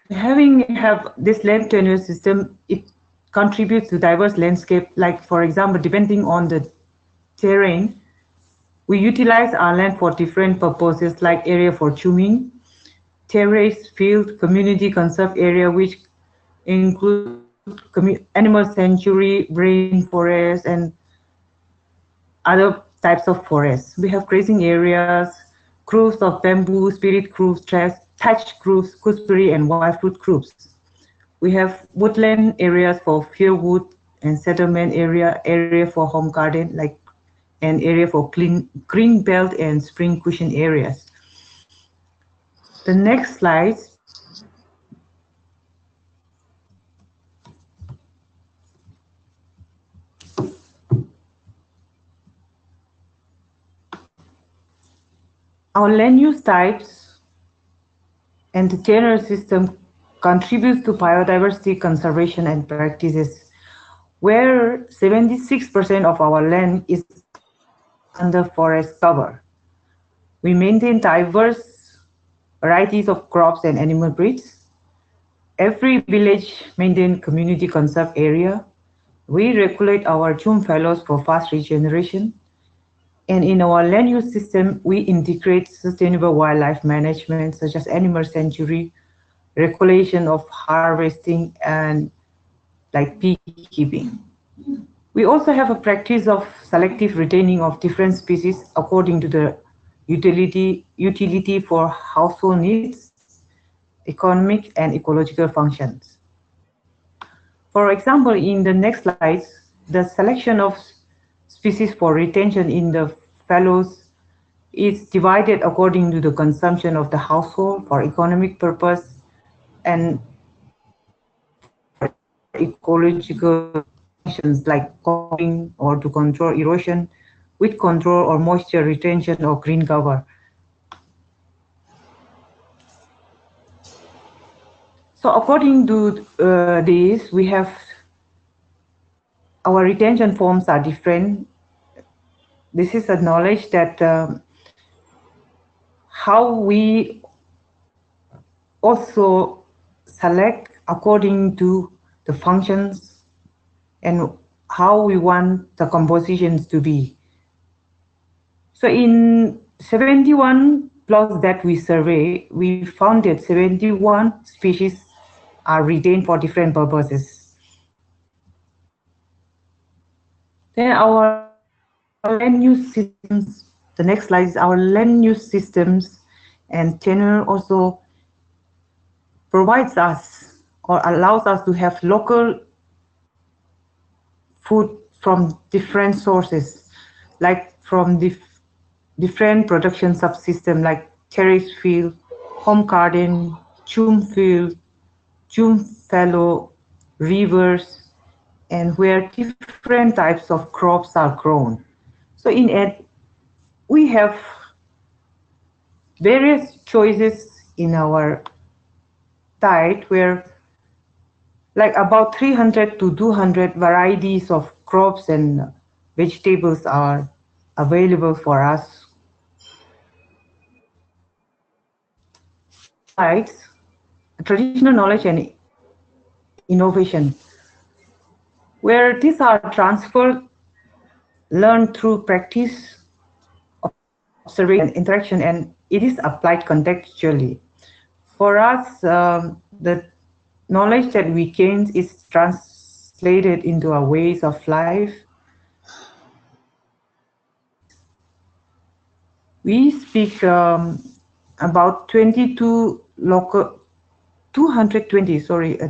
Having this land tenure system, it contributes to diverse landscape. Like for example, depending on the terrain, we utilize our land for different purposes, like area for chuming, terrace, field, community conserved area, which include animal sanctuary, rainforest, and other types of forests. We have grazing areas, groves of bamboo, spirit groves, thatched groves, gooseberry and wild fruit groves. We have woodland areas for firewood and settlement area for home garden, like an area for green belt and spring cushion areas. The next slide. Our land use types and the tenure system contributes to biodiversity conservation and practices, where 76% of our land is under forest cover. We maintain diverse varieties of crops and animal breeds. Every village maintains community conserved area. We regulate our chum fallows for fast regeneration. And in our land use system, we integrate sustainable wildlife management, such as animal sanctuary, regulation of harvesting, and like beekeeping. We also have a practice of selective retaining of different species according to the utility for household needs, economic and ecological functions. For example, in the next slides, the selection of species for retention in the fallows is divided according to the consumption of the household for economic purpose and ecological functions like cooling or to control erosion, with control or moisture retention or green cover. So according to this, we have our retention forms are different. This is a knowledge that how we also select according to the functions and how we want the compositions to be. So in 71 plots that we survey, we found that 71 species are retained for different purposes. Then our land use systems, the next slide is our land use systems, and tenure also provides us or allows us to have local food from different sources, like from different production subsystems like terrace field, home garden, chum field, chum fallow, rivers, and where different types of crops are grown. So in it, we have various choices in our diet where like about 300 to 200 varieties of crops and vegetables are available for us. Slides, traditional knowledge and innovation, where these are transferred, learned through practice, observation, interaction, and it is applied contextually. For us, the knowledge that we gain is translated into our ways of life. We speak about 220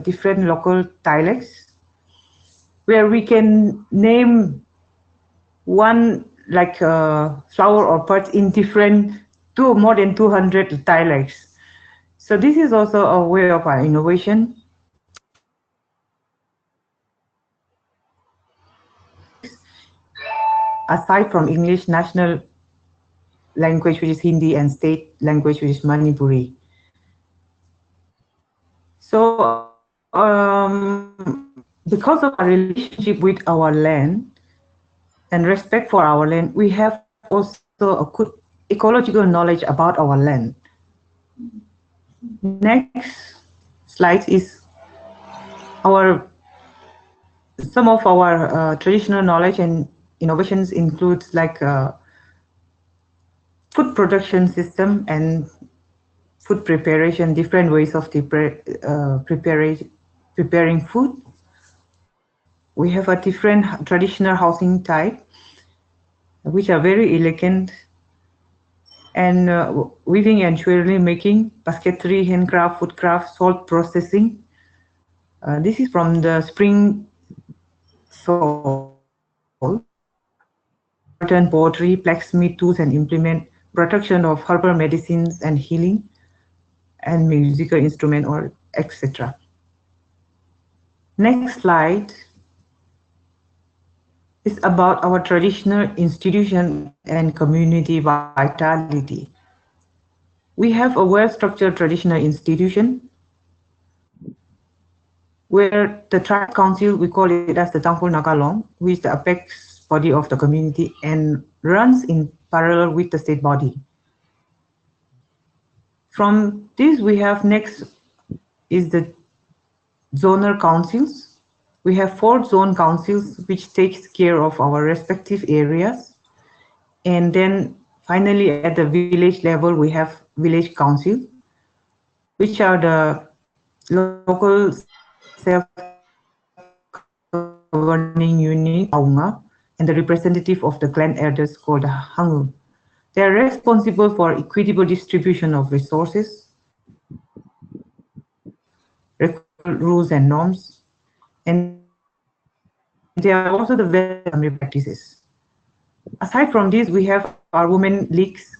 different local dialects, where we can name one like flower or bird in different more than 200 dialects. So this is also a way of our innovation. Aside from English, national language which is Hindi and state language which is Manipuri. So because of our relationship with our land and respect for our land, we have also a good ecological knowledge about our land. Next slide is some of our traditional knowledge and innovations includes like food production system and food preparation, different ways of preparing food. We have a different traditional housing type, which are very elegant, and weaving and jewelry making, basketry, handcraft, foodcraft, salt processing. This is from the spring soil. Pottery, blacksmith tools and implement, production of herbal medicines and healing, and musical instrument or etc. Next slide is about our traditional institution and community vitality. We have a well-structured traditional institution where the tribe council, we call it as the Tangkhul Naga Long, who is the apex body of the community and runs in parallel with the state body. From this, we have next is the zonal councils. We have 4 zone councils which takes care of our respective areas. And then finally at the village level, we have village council, which are the local self-governing unit, Aunga, and the representative of the clan elders called Hangu. They are responsible for equitable distribution of resources, rules and norms, and they are also the family practices. Aside from this, we have our women leagues.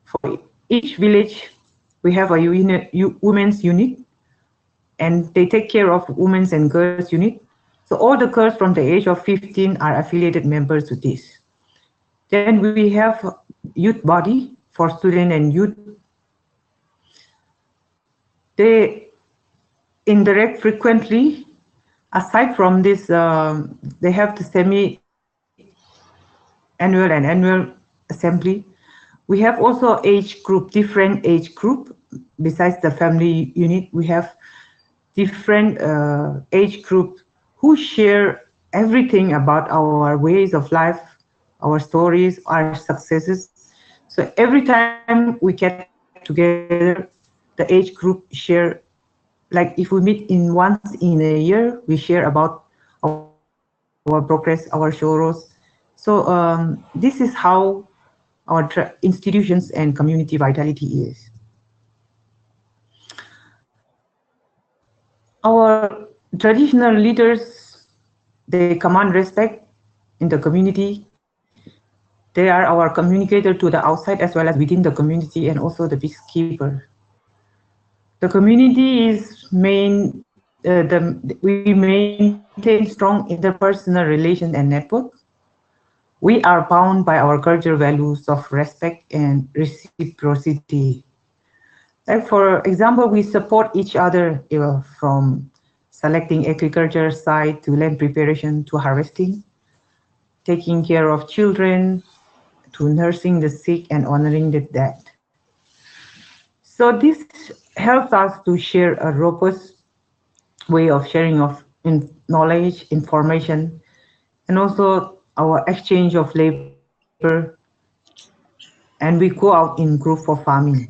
For each village, we have a women's unit, and they take care of women's and girls unit. So all the girls from the age of 15 are affiliated members to this. Then we have youth body for student and youth. They interact frequently. Aside from this, they have the semi-annual and annual assembly. We have also age group, different age group. Besides the family unit, we have different age group who share everything about our ways of life, our stories, our successes. So every time we get together, the age group share, like if we meet once in a year, we share about our progress, our sorrows. So this is how our institutions and community vitality is. Our traditional leaders, they command respect in the community. They are our communicator to the outside as well as within the community, and also the peacekeeper. The community is main we maintain strong interpersonal relations and networks. We are bound by our cultural values of respect and reciprocity. Like for example, we support each other from selecting agriculture site to land preparation to harvesting, taking care of children to nursing the sick and honoring the dead. So this helps us to share a robust way of sharing of knowledge, information, and also our exchange of labor, and we go out in group for farming.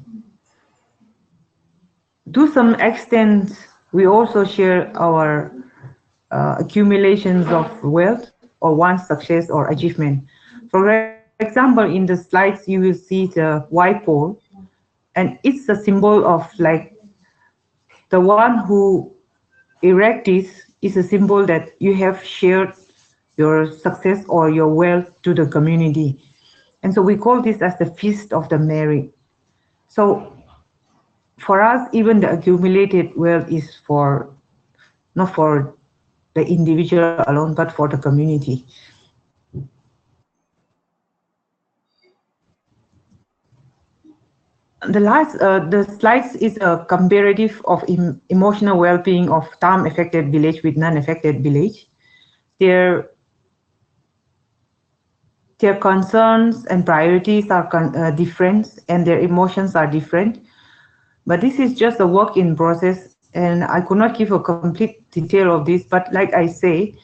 To some extent, we also share our accumulations of wealth or one's success or achievement. For example, in the slides, you will see the white pole, and it's a symbol of like the one who erect this is a symbol that you have shared your success or your wealth to the community. And so we call this as the feast of the merry. So for us, even the accumulated wealth is for not for the individual alone, but for the community. The slides is a comparative of emotional well-being of TAM-affected village with non-affected village. Their concerns and priorities are different, and their emotions are different. But this is just a work in process, and I could not give a complete detail of this. But like I say,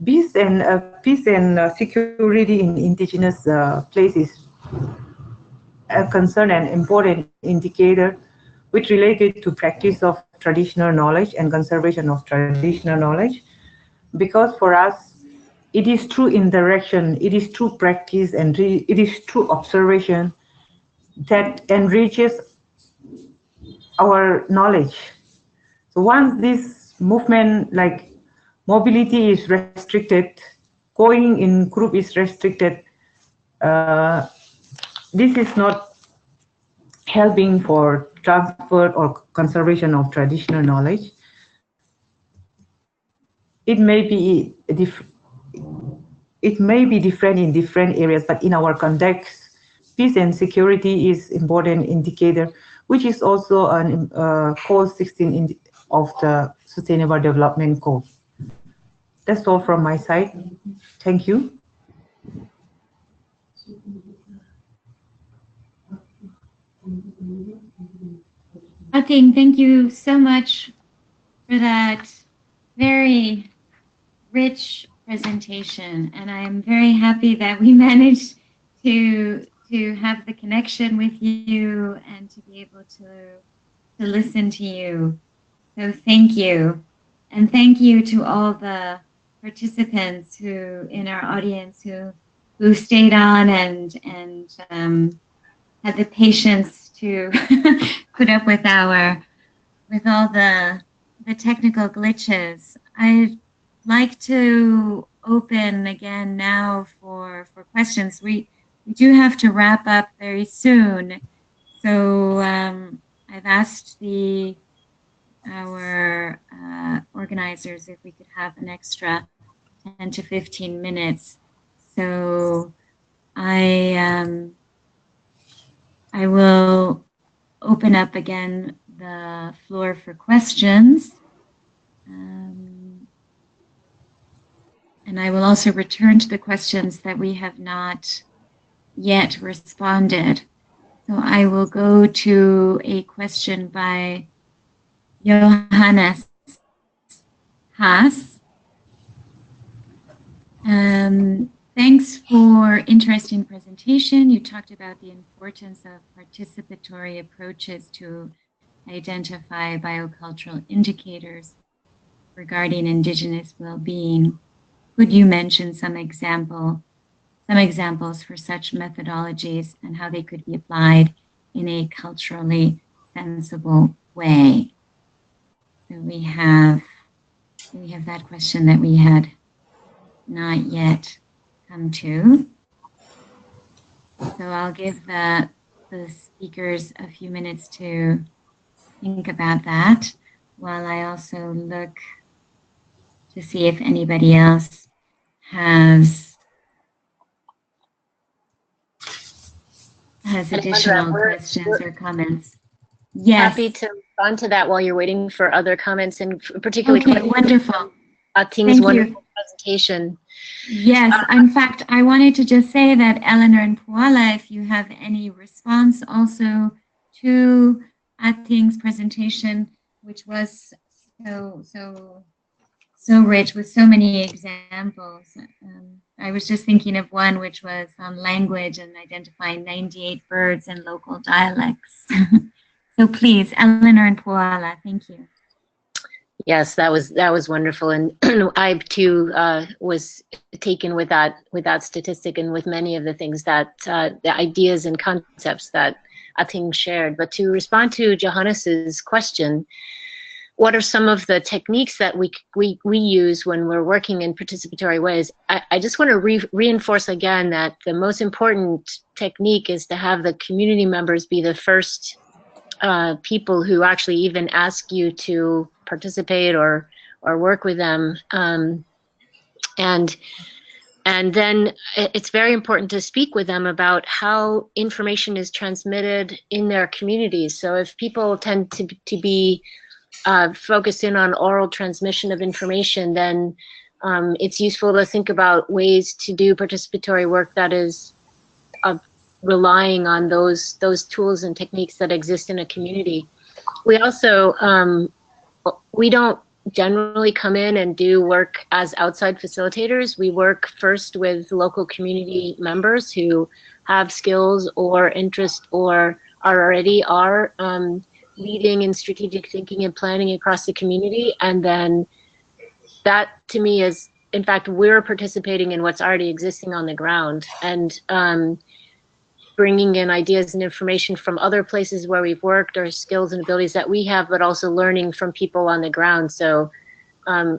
peace and security in indigenous places a concern and important indicator which related to practice of traditional knowledge and conservation of traditional knowledge. Because for us, it is through interaction, it is through practice, and it is through observation that enriches our knowledge. So once this movement, like mobility is restricted, going in group is restricted, this is not helping for transfer or conservation of traditional knowledge. It may be different in different areas, but in our context, peace and security is important indicator, which is also an Goal 16 of the Sustainable Development Goal. That's all from my side. Thank you. Ating, thank you so much for that very rich presentation, and I am very happy that we managed to have the connection with you and to be able to listen to you. So thank you, and thank you to all the participants who in our audience who stayed on and had the patience to put up with all the technical glitches. I'd like to open again now for questions. We do have to wrap up very soon, so I've asked our organizers if we could have an extra 10 to 15 minutes. So I will open up again the floor for questions. And I will also return to the questions that we have not yet responded. So I will go to a question by Johannes Haas. Thanks for interesting presentation. You talked about the importance of participatory approaches to identify biocultural indicators regarding indigenous well-being. Could you mention some examples for such methodologies and how they could be applied in a culturally sensible way? So we have that question that we had not yet come to. So I'll give the speakers a few minutes to think about that. while I also look to see if anybody else has additional questions or comments. Yes. Happy to respond to that while you're waiting for other comments, and particularly okay, wonderful. Ating's wonderful presentation. Yes, in fact, I wanted to just say that Eleanor and Puala, if you have any response also to Ating's presentation, which was so rich with so many examples. I was just thinking of one which was on language and identifying 98 birds and local dialects. So please, Eleanor and Puala, thank you. Yes, that was wonderful, and I too was taken with that statistic and with many of the things that the ideas and concepts that Ating shared. But to respond to Johannes's question, what are some of the techniques that we use when we're working in participatory ways? I just want to reinforce again that the most important technique is to have the community members be the first people who actually even ask you to participate or work with them, and then it's very important to speak with them about how information is transmitted in their communities. So if people tend to be focused in on oral transmission of information, then it's useful to think about ways to do participatory work that is relying on those tools and techniques that exist in a community. We also we don't generally come in and do work as outside facilitators. We work first with local community members who have skills or interest or already are leading in strategic thinking and planning across the community. And then that to me is, in fact, we're participating in what's already existing on the ground, and bringing in ideas and information from other places where we've worked, or skills and abilities that we have, but also learning from people on the ground. So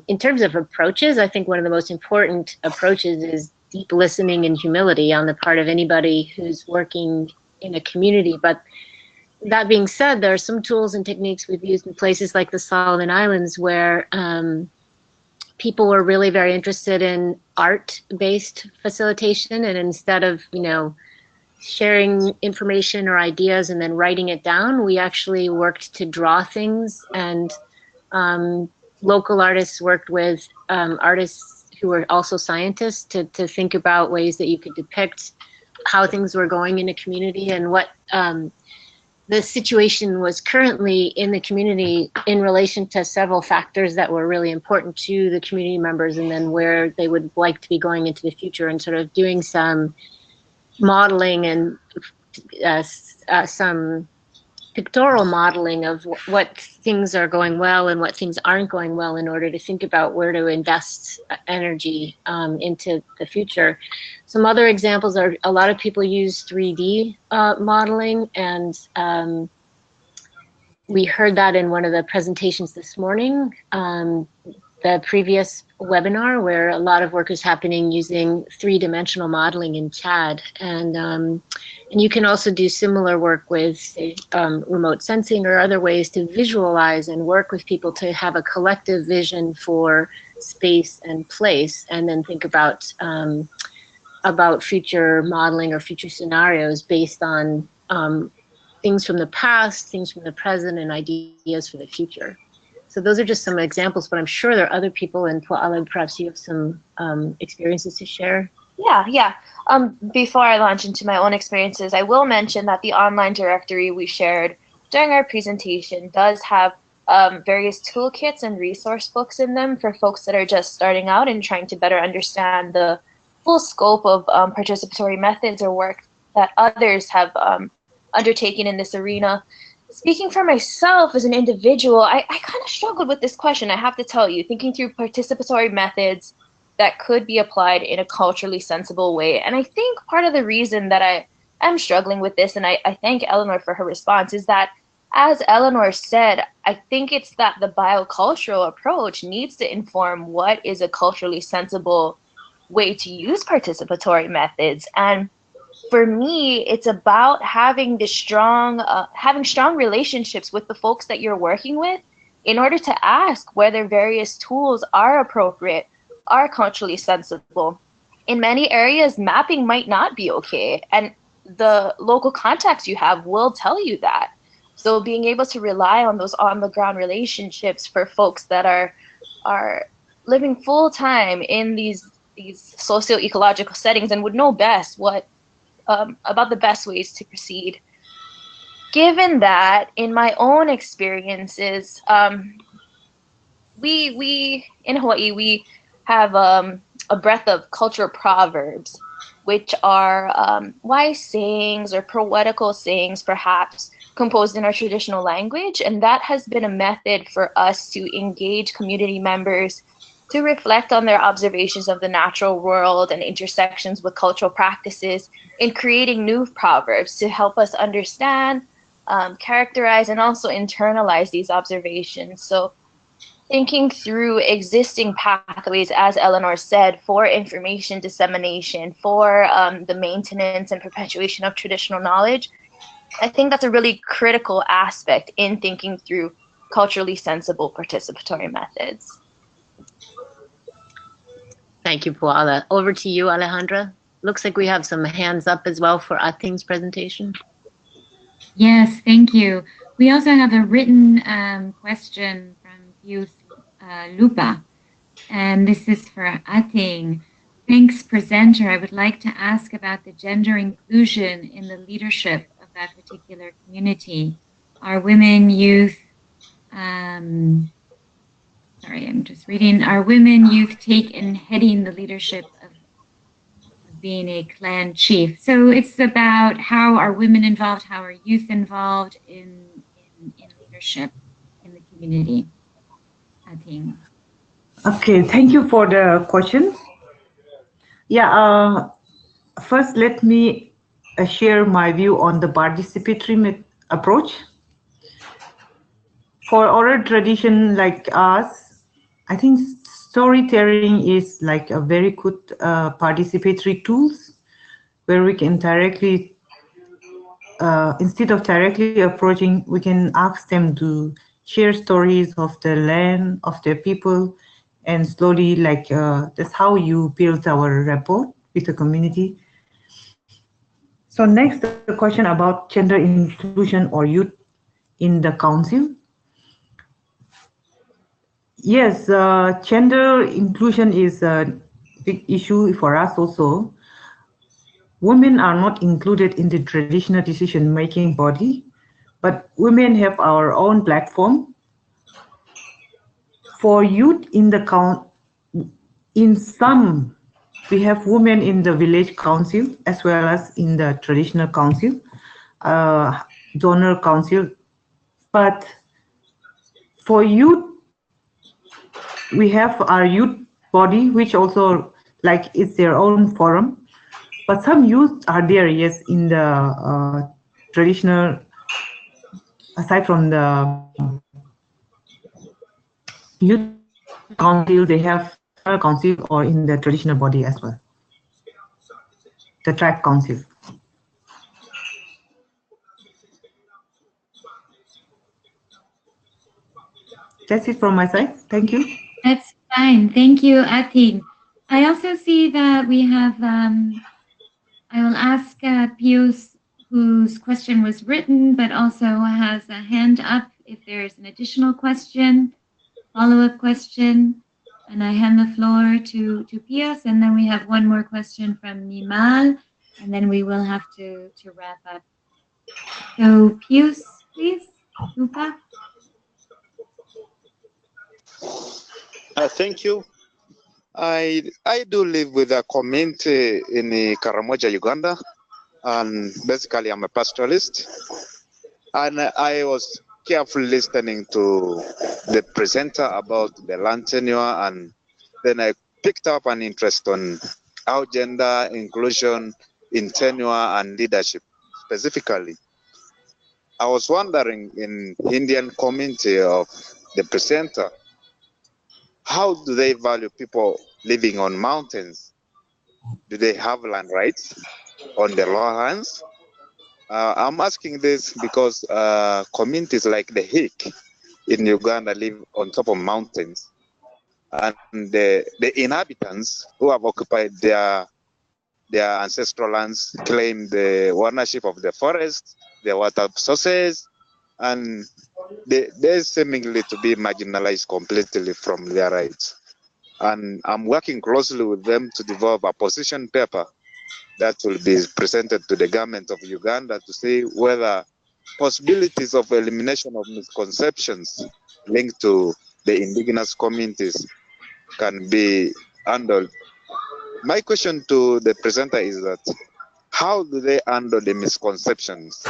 in terms of approaches, I think one of the most important approaches is deep listening and humility on the part of anybody who's working in a community. But that being said, there are some tools and techniques we've used in places like the Solomon Islands where people were really very interested in art-based facilitation, and instead of, sharing information or ideas and then writing it down, we actually worked to draw things, and local artists worked with artists who were also scientists to think about ways that you could depict how things were going in a community and what the situation was currently in the community in relation to several factors that were really important to the community members, and then where they would like to be going into the future, and sort of doing some modeling and some pictorial modeling of what things are going well and what things aren't going well, in order to think about where to invest energy into the future. Some other examples are, a lot of people use 3D modeling, and we heard that in one of the presentations this morning, the previous webinar, where a lot of work is happening using 3-dimensional modeling in CAD. And you can also do similar work with, say, remote sensing or other ways to visualize and work with people to have a collective vision for space and place, and then think about future modeling or future scenarios based on things from the past, things from the present, and ideas for the future. So those are just some examples, but I'm sure there are other people, and Puala, perhaps you have some experiences to share. Yeah. Before I launch into my own experiences, I will mention that the online directory we shared during our presentation does have various toolkits and resource books in them for folks that are just starting out and trying to better understand the full scope of participatory methods or work that others have undertaken in this arena. Speaking for myself as an individual, I kind of struggled with this question, I have to tell you, thinking through participatory methods that could be applied in a culturally sensible way. And I think part of the reason that I am struggling with this, and I thank Eleanor for her response, is that, as Eleanor said, I think it's that the biocultural approach needs to inform what is a culturally sensible way to use participatory methods. And for me, it's about having the strong relationships with the folks that you're working with, in order to ask whether various tools are appropriate, are culturally sensible. In many areas, mapping might not be okay, and the local contacts you have will tell you that. So being able to rely on those on-the-ground relationships for folks that are living full-time in these socio-ecological settings and would know best what about the best ways to proceed. Given that, in my own experiences, we in Hawaii, we have a breadth of cultural proverbs, which are wise sayings or poetical sayings, perhaps, composed in our traditional language. And that has been a method for us to engage community members to reflect on their observations of the natural world and intersections with cultural practices in creating new proverbs to help us understand, characterize, and also internalize these observations. So thinking through existing pathways, as Eleanor said, for information dissemination, for the maintenance and perpetuation of traditional knowledge, I think that's a really critical aspect in thinking through culturally sensible participatory methods. Thank you, Puala. Over to you, Alejandra. Looks like we have some hands up as well for Ating's presentation. Yes, thank you. We also have a written question from Pius Lupa, and this is for Ating. Thanks, presenter. I would like to ask about the gender inclusion in the leadership of that particular community. Are women, youth, sorry, I'm just reading. Are women, youth take in heading the leadership of being a clan chief? So it's about how are women involved, how are youth involved in leadership in the community, I think. Okay, thank you for the question. Yeah, first let me share my view on the participatory approach. For oral tradition like us, I think storytelling is like a very good participatory tools where we can directly, instead of directly approaching, we can ask them to share stories of the land, of their people, and slowly like that's how you build our rapport with the community. So next, the question about gender inclusion or youth in the council. Yes, gender inclusion is a big issue for us also. Women are not included in the traditional decision-making body, but women have our own platform. For youth in the in some, we have women in the village council as well as in the traditional council, donor council. But for youth, we have our youth body, which also like it's their own forum. But some youth are there, yes, in the traditional, aside from the youth council, they have council or in the traditional body as well, the tribe council. That's it from my side. Thank you. That's fine. Thank you, Ating. I also see that we have, I will ask Pius, whose question was written, but also has a hand up if there's an additional question, follow-up question. And I hand the floor to Pius, and then we have one more question from Nimal, and then we will have to wrap up. So Pius, please, Lupa. Thank you. I do live with a community in Karamoja, Uganda, and basically I'm a pastoralist. And I was carefully listening to the presenter about the land tenure, and then I picked up an interest on how gender inclusion in tenure and leadership specifically. I was wondering, in Indian community of the presenter, how do they value people living on mountains? Do they have land rights on the lowlands? I'm asking this because communities like the Hik in Uganda live on top of mountains, and the inhabitants who have occupied their ancestral lands claim the ownership of the forest, the water sources, and they seemingly to be marginalized completely from their rights. And I'm working closely with them to develop a position paper that will be presented to the government of Uganda to see whether possibilities of elimination of misconceptions linked to the indigenous communities can be handled. My question to the presenter is that how do they handle the misconceptions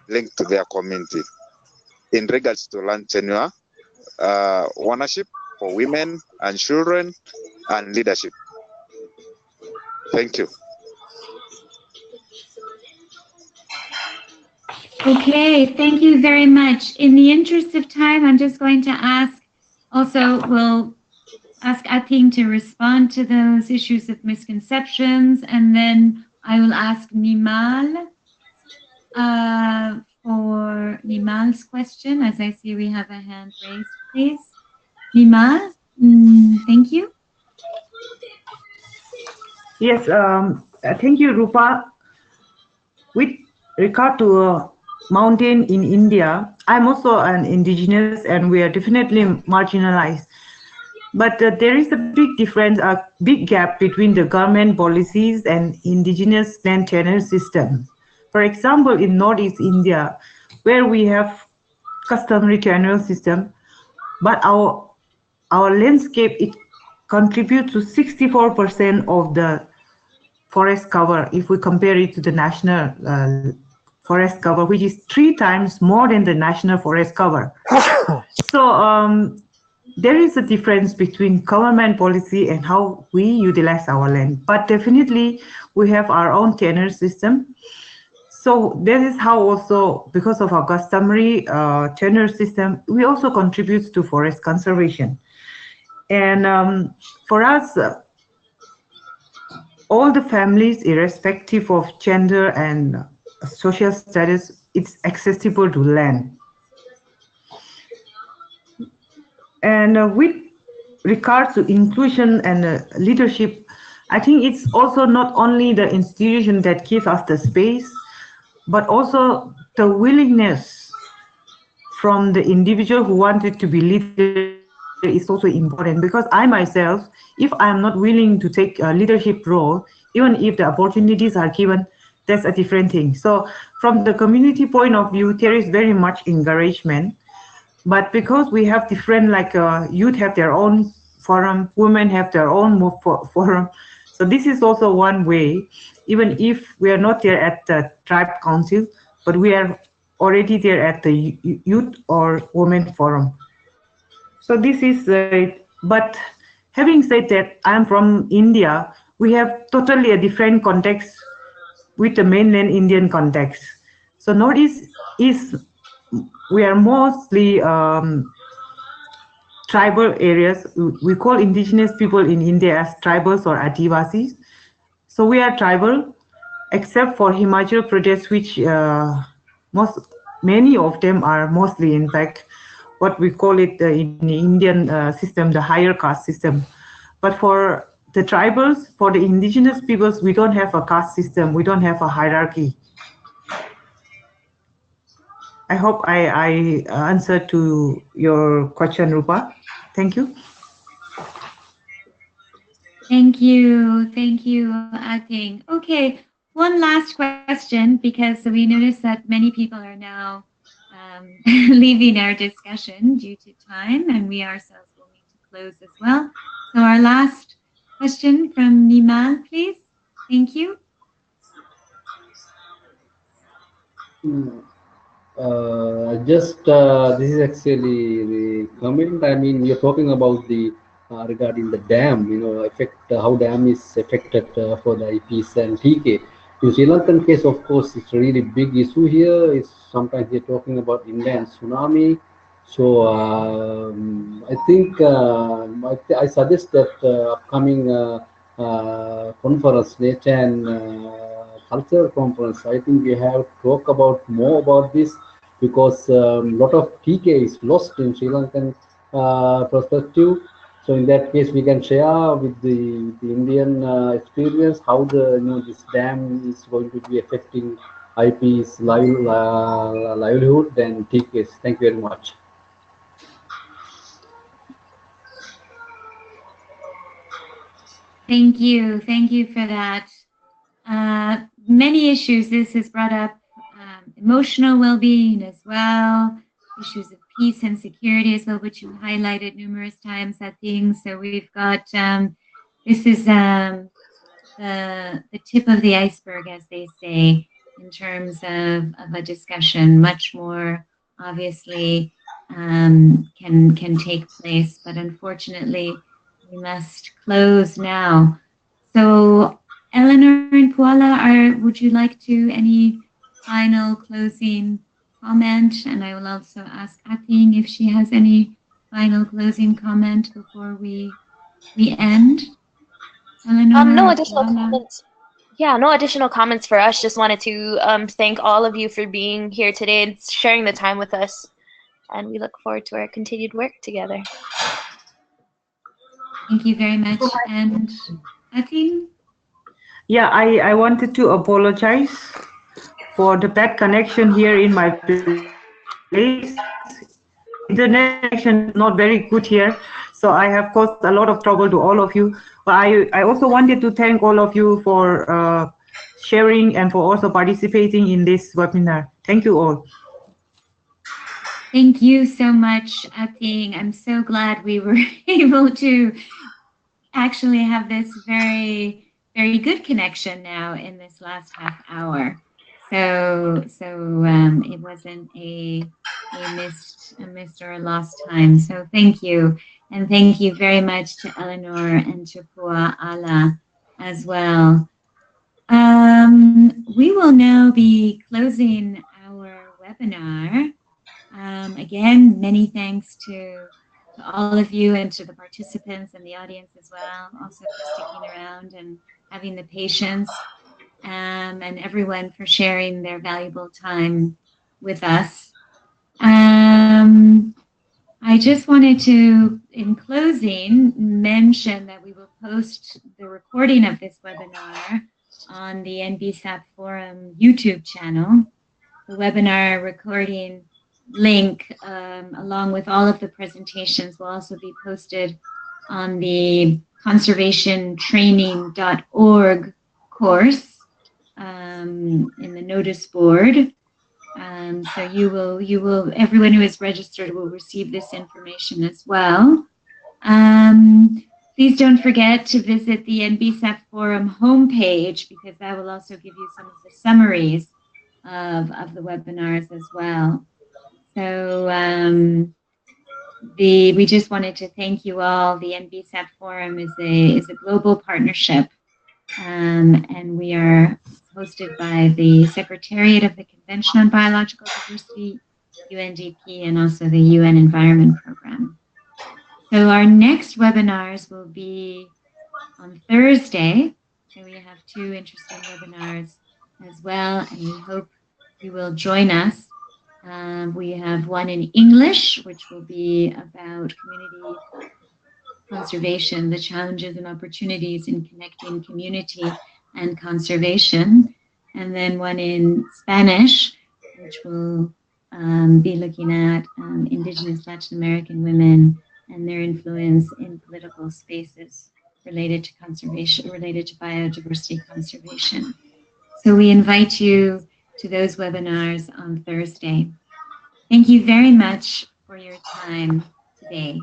linked to their community in regards to land tenure, ownership for women and children, and leadership? Thank you. Okay, thank you very much. In the interest of time, I'm just going to ask, also we'll ask Ating to respond to those issues of misconceptions, and then I will ask Nimal for Nimal's question, as I see we have a hand raised, please. Nimal, thank you. Yes, thank you, Rupa. With regard to mountain in India, I'm also an indigenous and we are definitely marginalized. But there is a big difference, a big gap between the government policies and indigenous land tenure system. For example, in Northeast India, where we have customary tenure system, but our landscape, it contributes to 64% of the forest cover if we compare it to the national forest cover, which is 3 times more than the national forest cover. So there is a difference between government policy and how we utilize our land. But definitely we have our own tenure system. So this is how also, because of our customary tenure system, we also contribute to forest conservation. And for us, all the families, irrespective of gender and social status, it's accessible to land. And with regards to inclusion and leadership, I think it's also not only the institution that gives us the space, but also the willingness from the individual who wanted to be leader is also important. Because I myself, if I'm not willing to take a leadership role, even if the opportunities are given, that's a different thing. So from the community point of view, there is very much encouragement. But because we have different, like youth have their own forum, women have their own forum. So this is also one way, even if we are not there at the tribe council, but we are already there at the youth or women forum. So this is, but having said that, I'm from India, we have totally a different context with the mainland Indian context. So Northeast is, we are mostly tribal areas. We call indigenous people in India as tribals or Adivasis. So we are tribal, except for Himachal Pradesh, which many of them are mostly, in fact, what we call it in the Indian system, the higher caste system. But for the tribals, for the indigenous peoples, we don't have a caste system. We don't have a hierarchy. I hope I answered to your question, Rupa. Thank you. Thank you, Ating. Okay, one last question, because we noticed that many people are now leaving our discussion due to time, and we ourselves will need to close as well. So our last question from Nimal, please. Thank you. This is actually the comment. I mean, you're talking about the regarding the dam, effect, how dam is affected for the IPs and TK. In Sri Lankan case, of course, it's a really big issue here. It's sometimes they're talking about inland tsunami. So I think I suggest that upcoming conference, nature and cultural conference, I think we have to talk about more about this. because a lot of TK is lost in Sri Lankan perspective. So in that case, we can share with the Indian experience how the this dam is going to be affecting IP's livelihood and TKs. Thank you very much. Thank you. Thank you for that. Many issues this has brought up, emotional well-being as well, issues of peace and security as well, which you highlighted numerous times, that thing. So we've got, this is the tip of the iceberg, as they say, in terms of a discussion. Much more, obviously, can take place, but unfortunately, we must close now. So Eleanor and Puala, would you like to any final closing comment? And I will also ask Ating if she has any final closing comment before we end. Eleanor, no additional Puala? comments. Yeah, no additional comments for us. Just wanted to thank all of you for being here today and sharing the time with us. And we look forward to our continued work together. Thank you very much. And Ating? Yeah, I wanted to apologize for the bad connection here in my place. Internet connection is not very good here, so I have caused a lot of trouble to all of you. But I also wanted to thank all of you for sharing and for also participating in this webinar. Thank you all. Thank you so much, Ating. I'm so glad we were able to actually have this very, very good connection now in this last half hour. So it wasn't a missed or a lost time. So thank you. And thank you very much to Eleanor and to Puala as well. We will now be closing our webinar. Again, many thanks to all of you and to the participants and the audience as well, also for sticking around and having the patience, and everyone for sharing their valuable time with us. I just wanted to, in closing, mention that we will post the recording of this webinar on the NBSAP Forum YouTube channel. The webinar recording link, along with all of the presentations, will also be posted on the conservationtraining.org course in the notice board. So you will, everyone who is registered will receive this information as well. Please don't forget to visit the NBSAP Forum homepage, because that will also give you some of the summaries of the webinars as well. So we just wanted to thank you all. The NBSAP Forum is a global partnership, and we are hosted by the Secretariat of the Convention on Biological Diversity, UNDP, and also the UN Environment Program. So our next webinars will be on Thursday. So we have 2 interesting webinars as well, and we hope you will join us. We have one in English, which will be about community conservation, the challenges and opportunities in connecting community and conservation. And then one in Spanish, which will be looking at Indigenous Latin American women and their influence in political spaces related to conservation, related to biodiversity conservation. So we invite you to those webinars on Thursday. Thank you very much for your time today.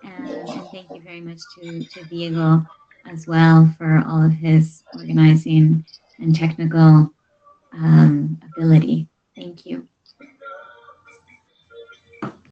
And thank you very much to Diego as well for all of his organizing and technical ability.